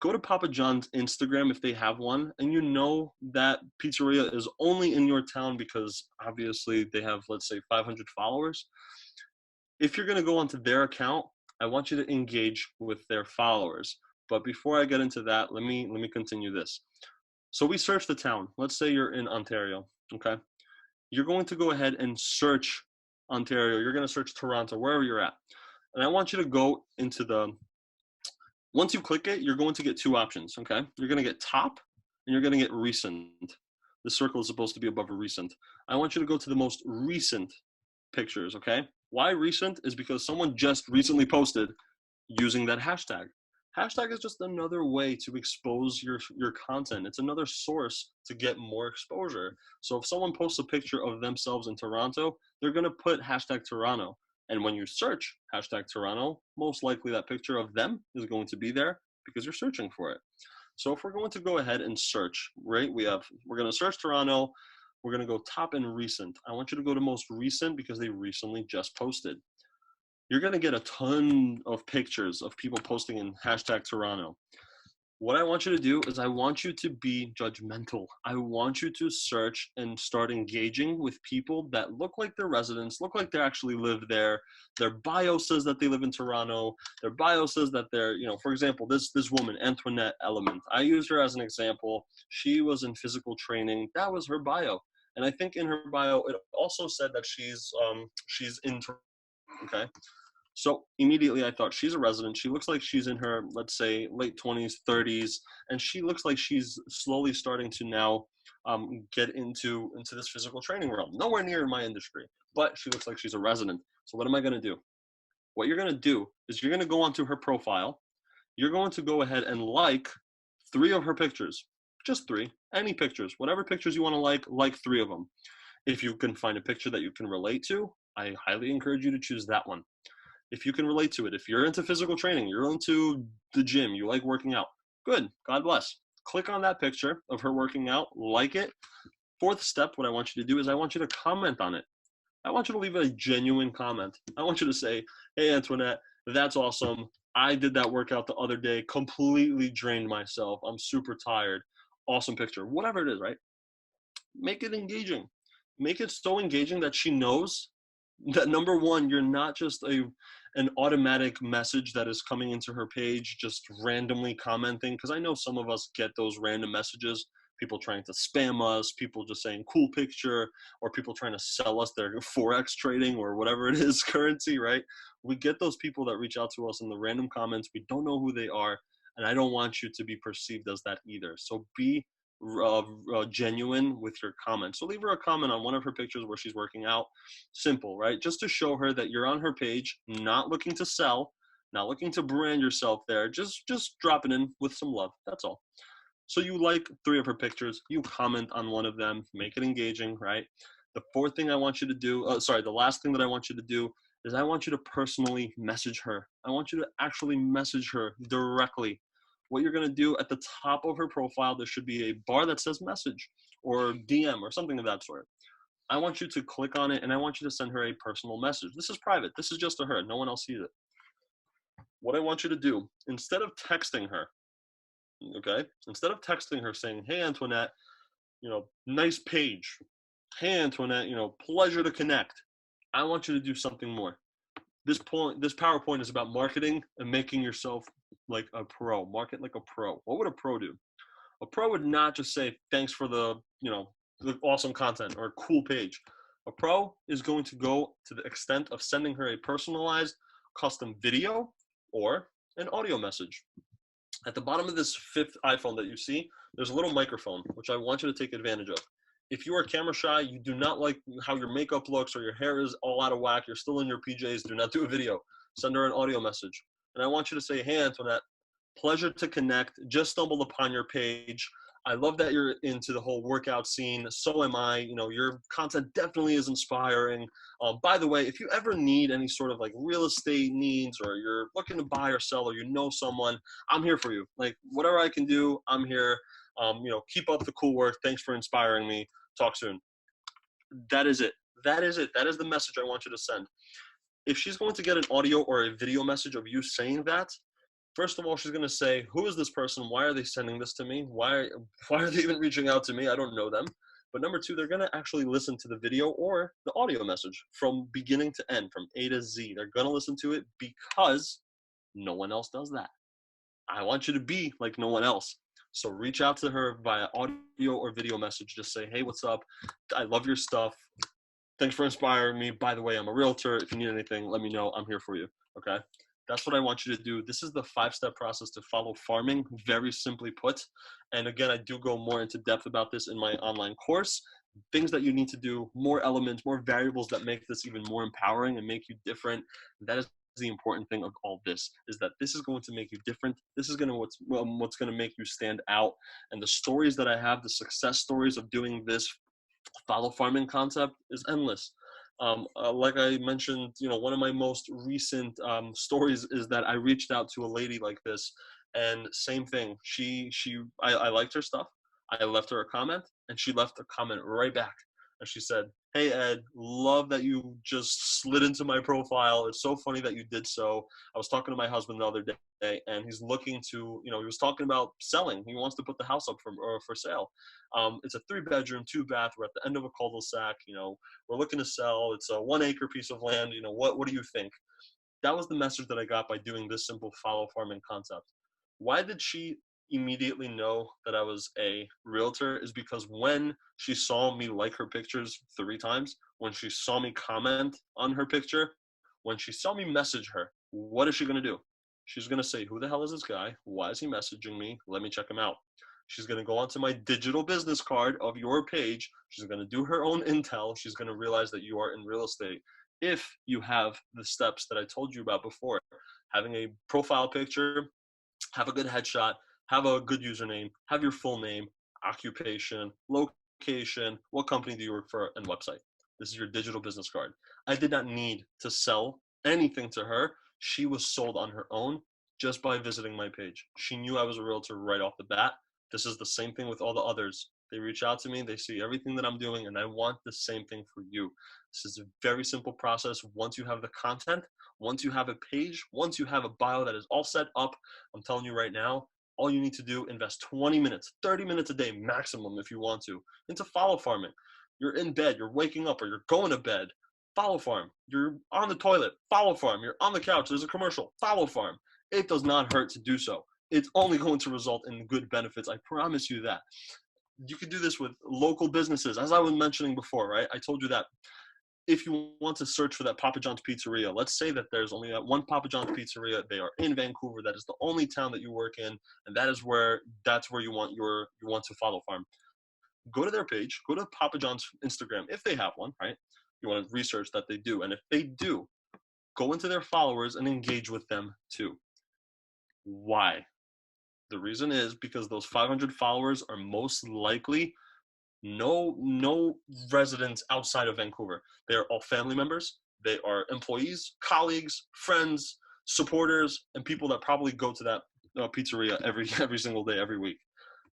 [SPEAKER 1] Go to Papa John's Instagram if they have one, and you know that pizzeria is only in your town because obviously they have, let's say, 500 followers. If you're going to go onto their account, I want you to engage with their followers. But before I get into that, let me continue this. So we search the town. Let's say you're in Ontario, okay? You're going to go ahead and search Ontario. You're going to search Toronto, wherever you're at. And I want you to go into once you click it, you're going to get two options, okay? You're going to get top and you're going to get recent. The circle is supposed to be above a recent. I want you to go to the most recent pictures, okay? Why recent is because someone just recently posted using that hashtag. Hashtag is just another way to expose your content. It's another source to get more exposure. So if someone posts a picture of themselves in Toronto, they're going to put hashtag Toronto. And when you search hashtag Toronto, most likely that picture of them is going to be there because you're searching for it. So if we're going to go ahead and search, right, we're going to search Toronto. We're going to go top and recent. I want you to go to most recent because they recently just posted. You're going to get a ton of pictures of people posting in hashtag Toronto. What I want you to do is I want you to be judgmental. I want you to search and start engaging with people that look like they're residents, look like they actually live there. Their bio says that they live in Toronto. Their bio says that they're, for example, this woman, Antoinette Element. I used her as an example. She was in physical training. That was her bio. And I think in her bio, it also said that she's in Toronto, okay? So immediately I thought she's a resident. She looks like she's in her, let's say, late 20s, 30s, and she looks like she's slowly starting to now get into this physical training realm. Nowhere near my industry, but she looks like she's a resident. So what am I going to do? What you're going to do is you're going to go onto her profile. You're going to go ahead and like 3 of her pictures, just 3, any pictures, whatever pictures you want to like 3 of them. If you can find a picture that you can relate to, I highly encourage you to choose that one. If you can relate to it, if you're into physical training, you're into the gym, you like working out, good, God bless. Click on that picture of her working out, like it. 4th step, what I want you to do is I want you to comment on it. I want you to leave a genuine comment. I want you to say, hey, Antoinette, that's awesome. I did that workout the other day, completely drained myself. I'm super tired. Awesome picture. Whatever it is, right? Make it engaging. Make it so engaging that she knows that, number one, you're not just an automatic message that is coming into her page, just randomly commenting. Because I know some of us get those random messages, people trying to spam us, people just saying cool picture, or people trying to sell us their Forex trading or whatever it is, currency, right? We get those people that reach out to us in the random comments. We don't know who they are. And I don't want you to be perceived as that either. So be genuine with your comments. So leave her a comment on one of her pictures where she's working out. Simple, right? Just to show her that you're on her page, not looking to sell, not looking to brand yourself there. Just drop it in with some love. That's all. So you like 3 of her pictures. You comment on one of them. Make it engaging, right? The 4th thing I want you to do, the last thing that I want you to do is I want you to personally message her. I want you to actually message her directly. What you're going to do at the top of her profile, there should be a bar that says message or DM or something of that sort. I want you to click on it and I want you to send her a personal message. This is private. This is just to her. No one else sees it. What I want you to do, instead of texting her, okay, instead of texting her saying, hey, Antoinette, nice page. Hey, Antoinette, pleasure to connect. I want you to do something more. This PowerPoint is about marketing and making yourself like a pro. Market like a pro. What would a pro do? A pro would not just say, thanks for the awesome content or cool page. A pro is going to go to the extent of sending her a personalized custom video or an audio message. At the bottom of this 5th iPhone that you see, there's a little microphone, which I want you to take advantage of. If you are camera shy, you do not like how your makeup looks or your hair is all out of whack, you're still in your PJs, do not do a video. Send her an audio message. And I want you to say, hey, Antoinette, pleasure to connect. Just stumbled upon your page. I love that you're into the whole workout scene. So am I. You know, your content definitely is inspiring. By the way, if you ever need any sort of like real estate needs, or you're looking to buy or sell, or you know someone, I'm here for you. Like whatever I can do, I'm here. You know, keep up the cool work. Thanks for inspiring me. Talk soon. That is it. That is it. That is the message I want you to send. If she's going to get an audio or a video message of you saying that, first of all, she's going to say, who is this person? Why are they sending this to me? Why are they even reaching out to me? I don't know them. But number two, they're going to actually listen to the video or the audio message from beginning to end, from A to Z. They're going to listen to it because no one else does that. I want you to be like no one else. So reach out to her via audio or video message. Just say, hey, what's up? I love your stuff. Thanks for inspiring me. By the way, I'm a realtor. If you need anything, let me know. I'm here for you. Okay? That's what I want you to do. This is the 5-step process to follow farming, very simply put. And again, I do go more into depth about this in my online course. Things that you need to do, more elements, more variables that make this even more empowering and make you different. That is the important thing of all this, is that this is going to make you different. This is going to what's going to make you stand out. And the stories that I have, the success stories of doing this follow farming concept is endless. Like I mentioned, you know, one of my most recent stories is that I reached out to a lady like this, and same thing. I liked her stuff. I left her a comment, and she left a comment right back, and she said, "Hey Ed, love that you just slid into my profile. It's so funny that you did so. I was talking to my husband the other day, and he's looking to, you know, he was talking about selling. He wants to put the house up for sale. It's a 3-bedroom, 2-bath. We're at the end of a cul-de-sac. You know, we're looking to sell. It's a 1-acre piece of land. You know, what do you think?" That was the message that I got by doing this simple follow farming concept. Why did she immediately know that I was a realtor? Is because when she saw me like her pictures 3 times, when she saw me comment on her picture, when she saw me message her, what is she going to do? She's going to say, who the hell is this guy? Why is he messaging me? Let me check him out. She's going to go onto my digital business card of your page. She's going to do her own intel. She's going to realize that you are in real estate. If you have the steps that I told you about before, having a profile picture, have a good headshot, have a good username, have your full name, occupation, location, what company do you work for, and website. This is your digital business card. I did not need to sell anything to her. She was sold on her own just by visiting my page. She knew I was a realtor right off the bat. This is the same thing with all the others. They reach out to me, they see everything that I'm doing, and I want the same thing for you. This is a very simple process. Once you have the content, once you have a page, once you have a bio that is all set up, I'm telling you right now, all you need to do, invest 20 minutes, 30 minutes a day maximum if you want to, into follow farming. You're in bed, you're waking up, or you're going to bed, follow farm. You're on the toilet, follow farm. You're on the couch, there's a commercial, follow farm. It does not hurt to do so. It's only going to result in good benefits. I promise you that. You could do this with local businesses. As I was mentioning before, right? I told you that if you want to search for that Papa John's Pizzeria, let's say that there's only that one Papa John's Pizzeria. They are in Vancouver. That is the only town that you work in, and that's where you want to follow farm. Go to their page. Go to Papa John's Instagram if they have one, right? You want to research that they do, and if they do, go into their followers and engage with them too. Why? The reason is because those 500 followers are most likely no residents outside of Vancouver. They are all family members. They are employees, colleagues, friends, supporters, and people that probably go to that pizzeria every single day, every week.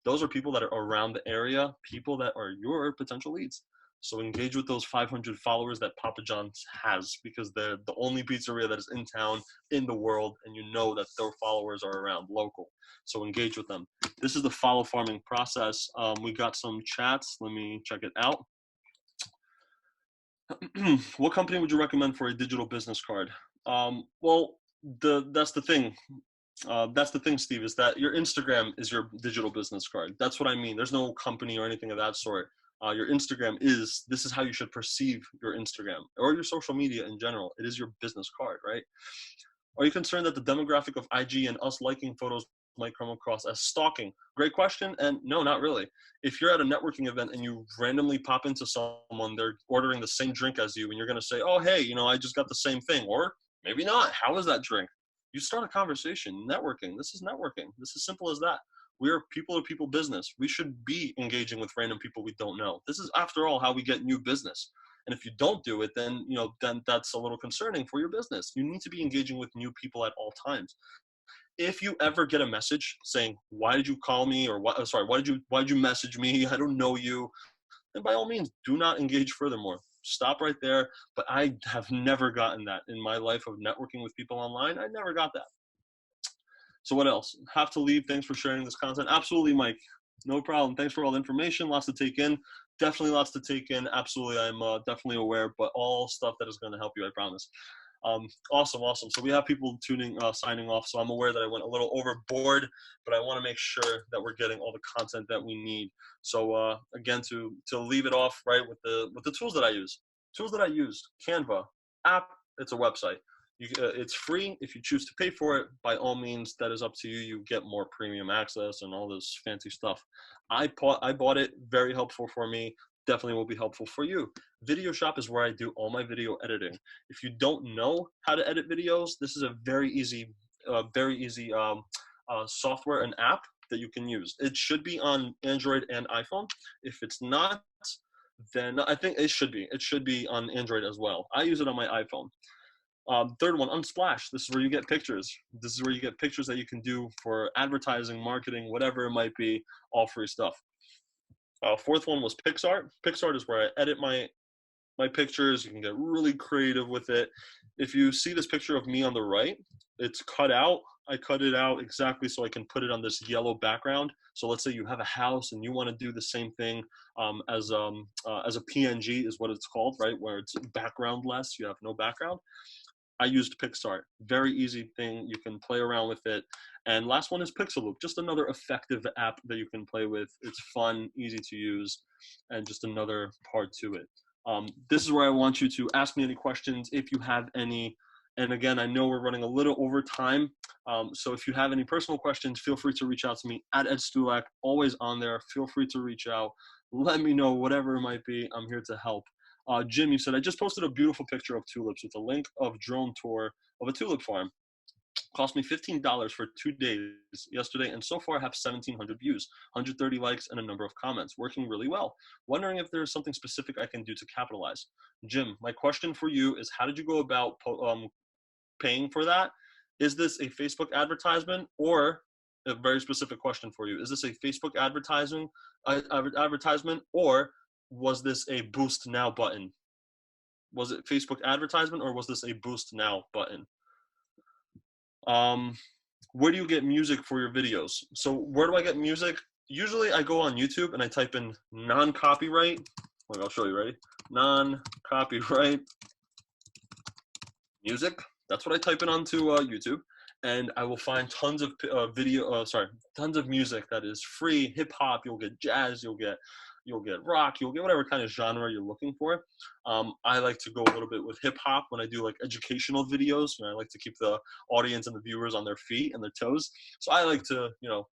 [SPEAKER 1] Those are people that are around the area, people that are your potential leads. So engage with those 500 followers that Papa John's has, because they're the only pizzeria that is in town, in the world, and you know that their followers are around local. So engage with them. This is the follow farming process. We got some chats. Let me check it out. What company would you recommend for a digital business card? Well, that's the thing. That's the thing, Steve, is that your Instagram is your digital business card. That's what I mean. There's no company or anything of that sort. Your Instagram this is how you should perceive your Instagram or your social media in general. It is your business card, right? Are you concerned that the demographic of IG and us liking photos might come across as stalking? Great question. And no, not really. If you're at a networking event and you randomly pop into someone, they're ordering the same drink as you, and you're going to say, oh, hey, you know, I just got the same thing. Or maybe not. How is that drink? You start a conversation. Networking. This is networking. This is simple as that. We're people to people business. We should be engaging with random people we don't know. This is, after all, how we get new business. And if you don't do it, then, then that's a little concerning for your business. You need to be engaging with new people at all times. If you ever get a message saying, why did you call me? Or why did you message me? I don't know you. Then by all means, do not engage furthermore. Stop right there. But I have never gotten that in my life of networking with people online. I never got that. So what else? Have to leave. Thanks for sharing this content. Absolutely, Mike. No problem. Thanks for all the information. Lots to take in. Definitely lots to take in. Absolutely. I'm definitely aware, but all stuff that is going to help you, I promise. Awesome. So we have people signing off. So I'm aware that I went a little overboard, but I want to make sure that we're getting all the content that we need. So again, to leave it off right with the tools that I use. Canva app. It's a website. It's free. If you choose to pay for it, by all means, that is up to you. You get more premium access and all this fancy stuff. I bought it. Very helpful for me. Definitely will be helpful for you. Video Shop is where I do all my video editing. If you don't know how to edit videos, this is a very easy software and app that you can use. It should be on Android and iPhone. If it's not, then I think it should be. It should be on Android as well. I use it on my iPhone. Third one, Unsplash. This is where you get pictures. This is where you get pictures that you can do for advertising, marketing, whatever it might be, all free stuff. Fourth one was PicsArt. PicsArt is where I edit my pictures. You can get really creative with it. If you see this picture of me on the right, it's cut out. I cut it out exactly so I can put it on this yellow background. So let's say you have a house and you want to do the same thing as a PNG is what it's called, right? Where it's backgroundless, you have no background. I used PicsArt. Very easy thing. You can play around with it. And last one is Pixaloop, just another effective app that you can play with. It's fun, easy to use, and just another part to it. This is where I want you to ask me any questions if you have any. And again, I know we're running a little over time. So if you have any personal questions, feel free to reach out to me at Ed Stulak, always on there. Feel free to reach out. Let me know whatever it might be. I'm here to help. Jim, you said, I just posted a beautiful picture of tulips with a link of drone tour of a tulip farm. Cost me $15 for 2 days yesterday, and so far I have 1,700 views, 130 likes, and a number of comments. Working really well. Wondering if there's something specific I can do to capitalize. Jim, my question for you is, how did you go about paying for that? Is this a Facebook advertisement, or a very specific question for you? Is this a Facebook advertisement, or was this a Boost Now button? Was it Facebook advertisement, or was this a Boost Now button? Where do you get music for your videos? So where do I get music? Usually I go on YouTube and I type in non-copyright. I'll show you, ready? Non-copyright music. That's what I type in onto YouTube. And I will find tons of tons of music that is free. Hip hop, you'll get jazz, you'll get rock, you'll get whatever kind of genre you're looking for. I like to go a little bit with hip hop when I do like educational videos. I like to keep the audience and the viewers on their feet and their toes. So I like to,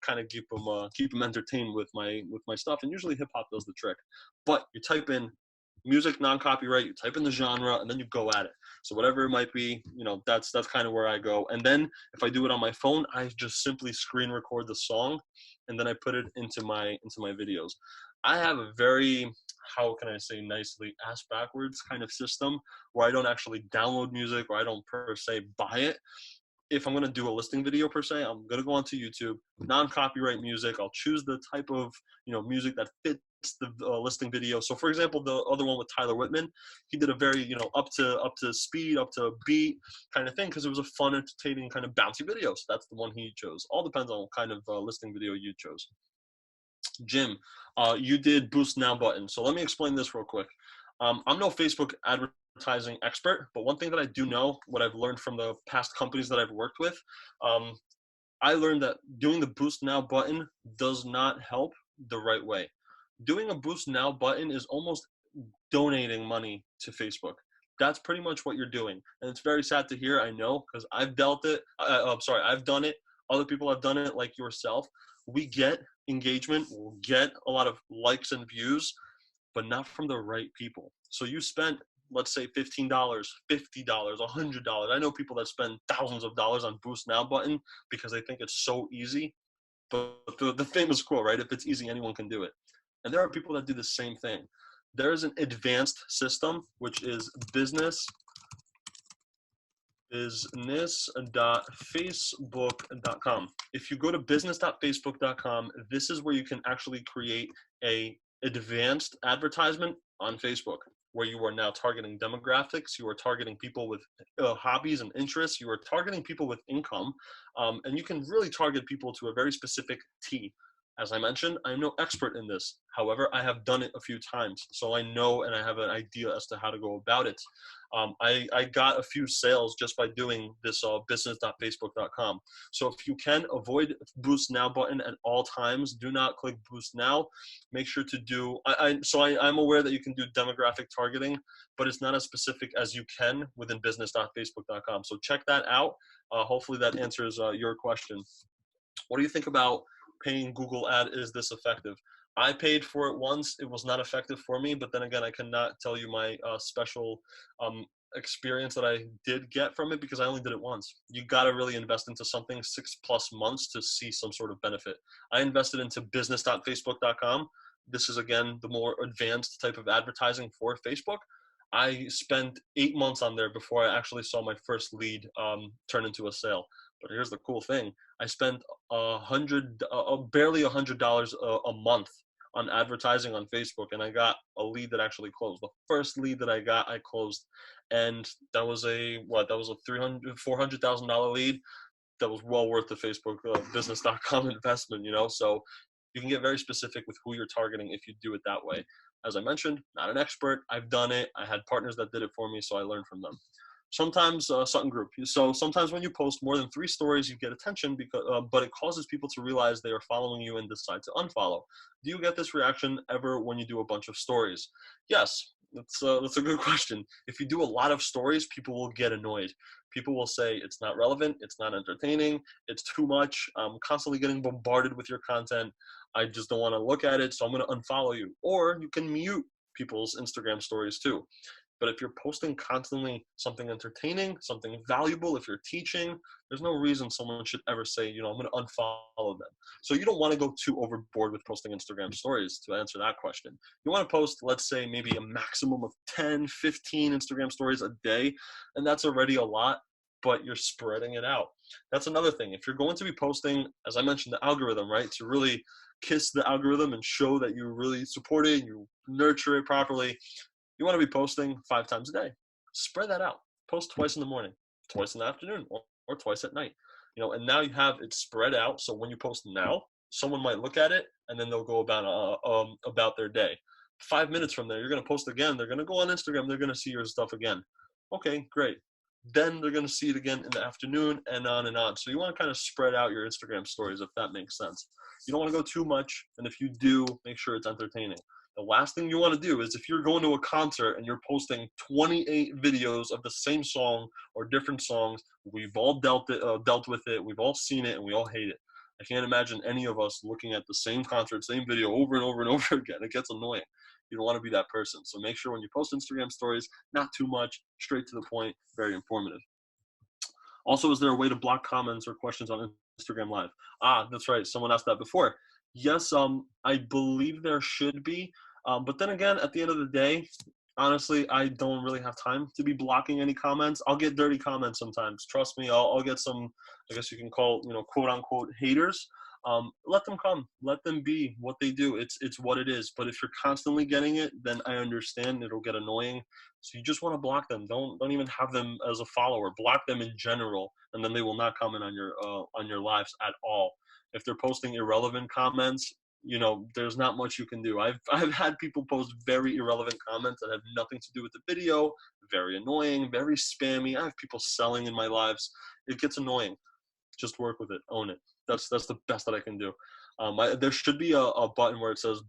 [SPEAKER 1] kind of keep them entertained with my stuff. And usually hip hop does the trick. But you type in music non-copyright, you type in the genre, and then you go at it. So whatever it might be, that's kind of where I go. And then if I do it on my phone, I just simply screen record the song, and then I put it into my videos. I have a very, how can I say nicely, ass backwards kind of system where I don't actually download music, or I don't per se buy it. If I'm going to do a listing video per se, I'm going to go onto YouTube, non-copyright music. I'll choose the type of, music that fits the listing video. So for example, the other one with Tyler Whitman, he did a very, up to speed, up to beat kind of thing, because it was a fun, entertaining kind of bouncy video. So that's the one he chose. All depends on what kind of listing video you chose. Jim, you did Boost Now button. So let me explain this real quick. I'm no Facebook advertising expert, but one thing that I do know, what I've learned from the past companies that I've worked with, I learned that doing the Boost Now button does not help the right way. Doing a Boost Now button is almost donating money to Facebook. That's pretty much what you're doing. And it's very sad to hear, I know, because I've done it. Other people have done it like yourself. We get engagement, we'll get a lot of likes and views, but not from the right people. So you spent, let's say $15, $50, $100. I know people that spend thousands of dollars on Boost Now button because they think it's so easy. But the famous quote, right? If it's easy, anyone can do it. And there are people that do the same thing. There is an advanced system, which is business.facebook.com. If you go to business.facebook.com, this is where you can actually create a advanced advertisement on Facebook, where you are now targeting demographics, you are targeting people with hobbies and interests, you are targeting people with income, and you can really target people to a very specific T. As I mentioned, I'm no expert in this. However, I have done it a few times, so I know and I have an idea as to how to go about it. I got a few sales just by doing this business.facebook.com. So if you can avoid Boost Now button at all times, do not click Boost Now. Make sure to do, I'm aware that you can do demographic targeting, but it's not as specific as you can within business.facebook.com. So check that out. Hopefully that answers your question. What do you think about paying Google ad? Is this effective? I paid for it once. It was not effective for me, but then again, I cannot tell you my special experience that I did get from it because I only did it once. You got to really invest into something 6+ months to see some sort of benefit. I invested into business.facebook.com. This is, again, the more advanced type of advertising for Facebook. I spent 8 months on there before I actually saw my first lead turn into a sale. But here's the cool thing. I spent barely $100 a month on advertising on Facebook, and I got a lead that actually closed. The first lead that I got, I closed, and that was a $400,000 lead. That was well worth the Facebook business.com investment, So you can get very specific with who you're targeting if you do it that way. As I mentioned, not an expert. I've done it. I had partners that did it for me, so I learned from them. Sometimes Sutton Group. So sometimes when you post more than 3 stories, you get attention, but it causes people to realize they are following you and decide to unfollow. Do you get this reaction ever when you do a bunch of stories? Yes, that's a good question. If you do a lot of stories, people will get annoyed. People will say it's not relevant, it's not entertaining, it's too much. I'm constantly getting bombarded with your content. I just don't want to look at it, so I'm going to unfollow you. Or you can mute people's Instagram stories too. But if you're posting constantly something entertaining, something valuable, if you're teaching, there's no reason someone should ever say, I'm going to unfollow them. So you don't want to go too overboard with posting Instagram stories to answer that question. You want to post, let's say, maybe a maximum of 10, 15 Instagram stories a day, and that's already a lot, but you're spreading it out. That's another thing. If you're going to be posting, as I mentioned, the algorithm, right, to really kiss the algorithm and show that you really support it, you nurture it properly, you want to be posting 5 times a day. Spread that out. Post twice in the morning, twice in the afternoon, or twice at night. And now you have it spread out. So when you post now, someone might look at it and then they'll go about their day. 5 minutes from there, you're going to post again. They're going to go on Instagram. They're going to see your stuff again. Okay, great. Then they're going to see it again in the afternoon and on and on. So you want to kind of spread out your Instagram stories, if that makes sense. You don't want to go too much. And if you do, make sure it's entertaining. The last thing you want to do is if you're going to a concert and you're posting 28 videos of the same song or different songs, we've all dealt with it, we've all seen it, and we all hate it. I can't imagine any of us looking at the same concert, same video over and over and over again. It gets annoying. You don't want to be that person. So make sure when you post Instagram stories, not too much, straight to the point, very informative. Also, is there a way to block comments or questions on Instagram Live? That's right. Someone asked that before. Yes, I believe there should be. But then again, at the end of the day, honestly, I don't really have time to be blocking any comments. I'll get dirty comments sometimes. Trust me, I'll get some, I guess you can call, quote unquote haters. Let them come. Let them be what they do. It's what it is. But if you're constantly getting it, then I understand it'll get annoying. So you just want to block them. Don't even have them as a follower. Block them in general, and then they will not comment on your lives at all. If they're posting irrelevant comments, there's not much you can do. I've had people post very irrelevant comments that have nothing to do with the video, very annoying, very spammy. I have people selling in my lives. It gets annoying. Just work with it, own it. That's the best that I can do. There should be a button where it says,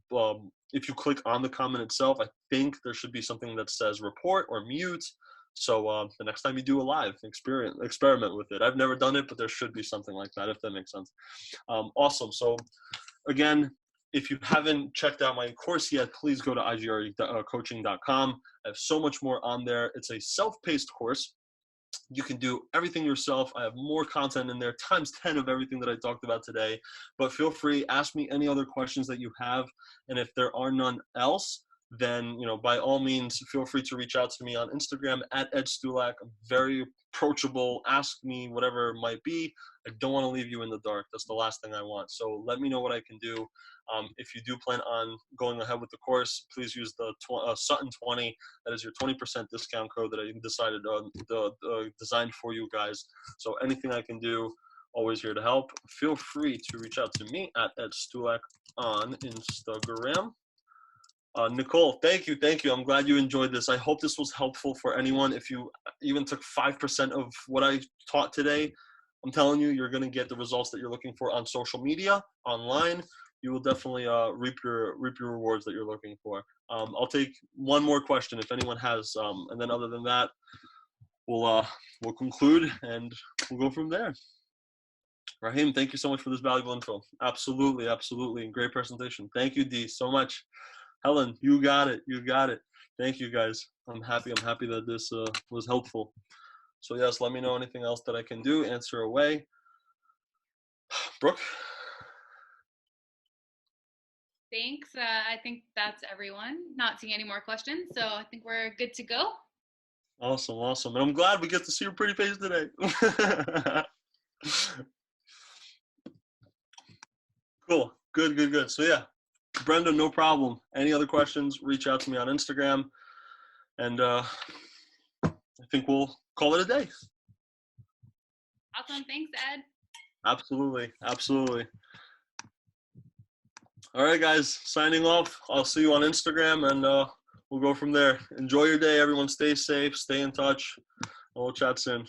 [SPEAKER 1] if you click on the comment itself, I think there should be something that says report or mute. So the next time you do a live, experiment with it. I've never done it, but there should be something like that, if that makes sense. Awesome. So again, if you haven't checked out my course yet, please go to igrecoaching.com. I have so much more on there. It's a self-paced course. You can do everything yourself. I have more content in there, times 10 of everything that I talked about today. But feel free, ask me any other questions that you have. And if there are none else, then, by all means, feel free to reach out to me on Instagram at Ed Stulak. I'm very approachable. Ask me whatever it might be. I don't want to leave you in the dark. That's the last thing I want. So let me know what I can do. If you do plan on going ahead with the course, please use the Sutton 20. That is your 20% discount code that I decided designed for you guys. So anything I can do, always here to help. Feel free to reach out to me at Ed Stulak on Instagram. Nicole, thank you. I'm glad you enjoyed this. I hope this was helpful for anyone. If you even took 5% of what I taught today, I'm telling you, you're going to get the results that you're looking for on social media, online. You will definitely reap your rewards that you're looking for. I'll take one more question if anyone has, and then other than that, we'll conclude and we'll go from there. Raheem, thank you so much for this valuable info. Absolutely. Great presentation. Thank you, Dee, so much. Helen, you got it. Thank you, guys. I'm happy that this was helpful. So yes, let me know anything else that I can do. Answer away. Brooke?
[SPEAKER 4] Thanks. I think that's everyone. Not seeing any more questions, so I think we're good to go.
[SPEAKER 1] Awesome. And I'm glad we get to see your pretty face today. Cool. Good. So yeah, Brenda, no problem. Any other questions, reach out to me on Instagram. And I think we'll call it a day.
[SPEAKER 4] Awesome. Thanks, Ed.
[SPEAKER 1] Absolutely. All right, guys, signing off. I'll see you on Instagram, and we'll go from there. Enjoy your day, everyone. Stay safe. Stay in touch. And we'll chat soon.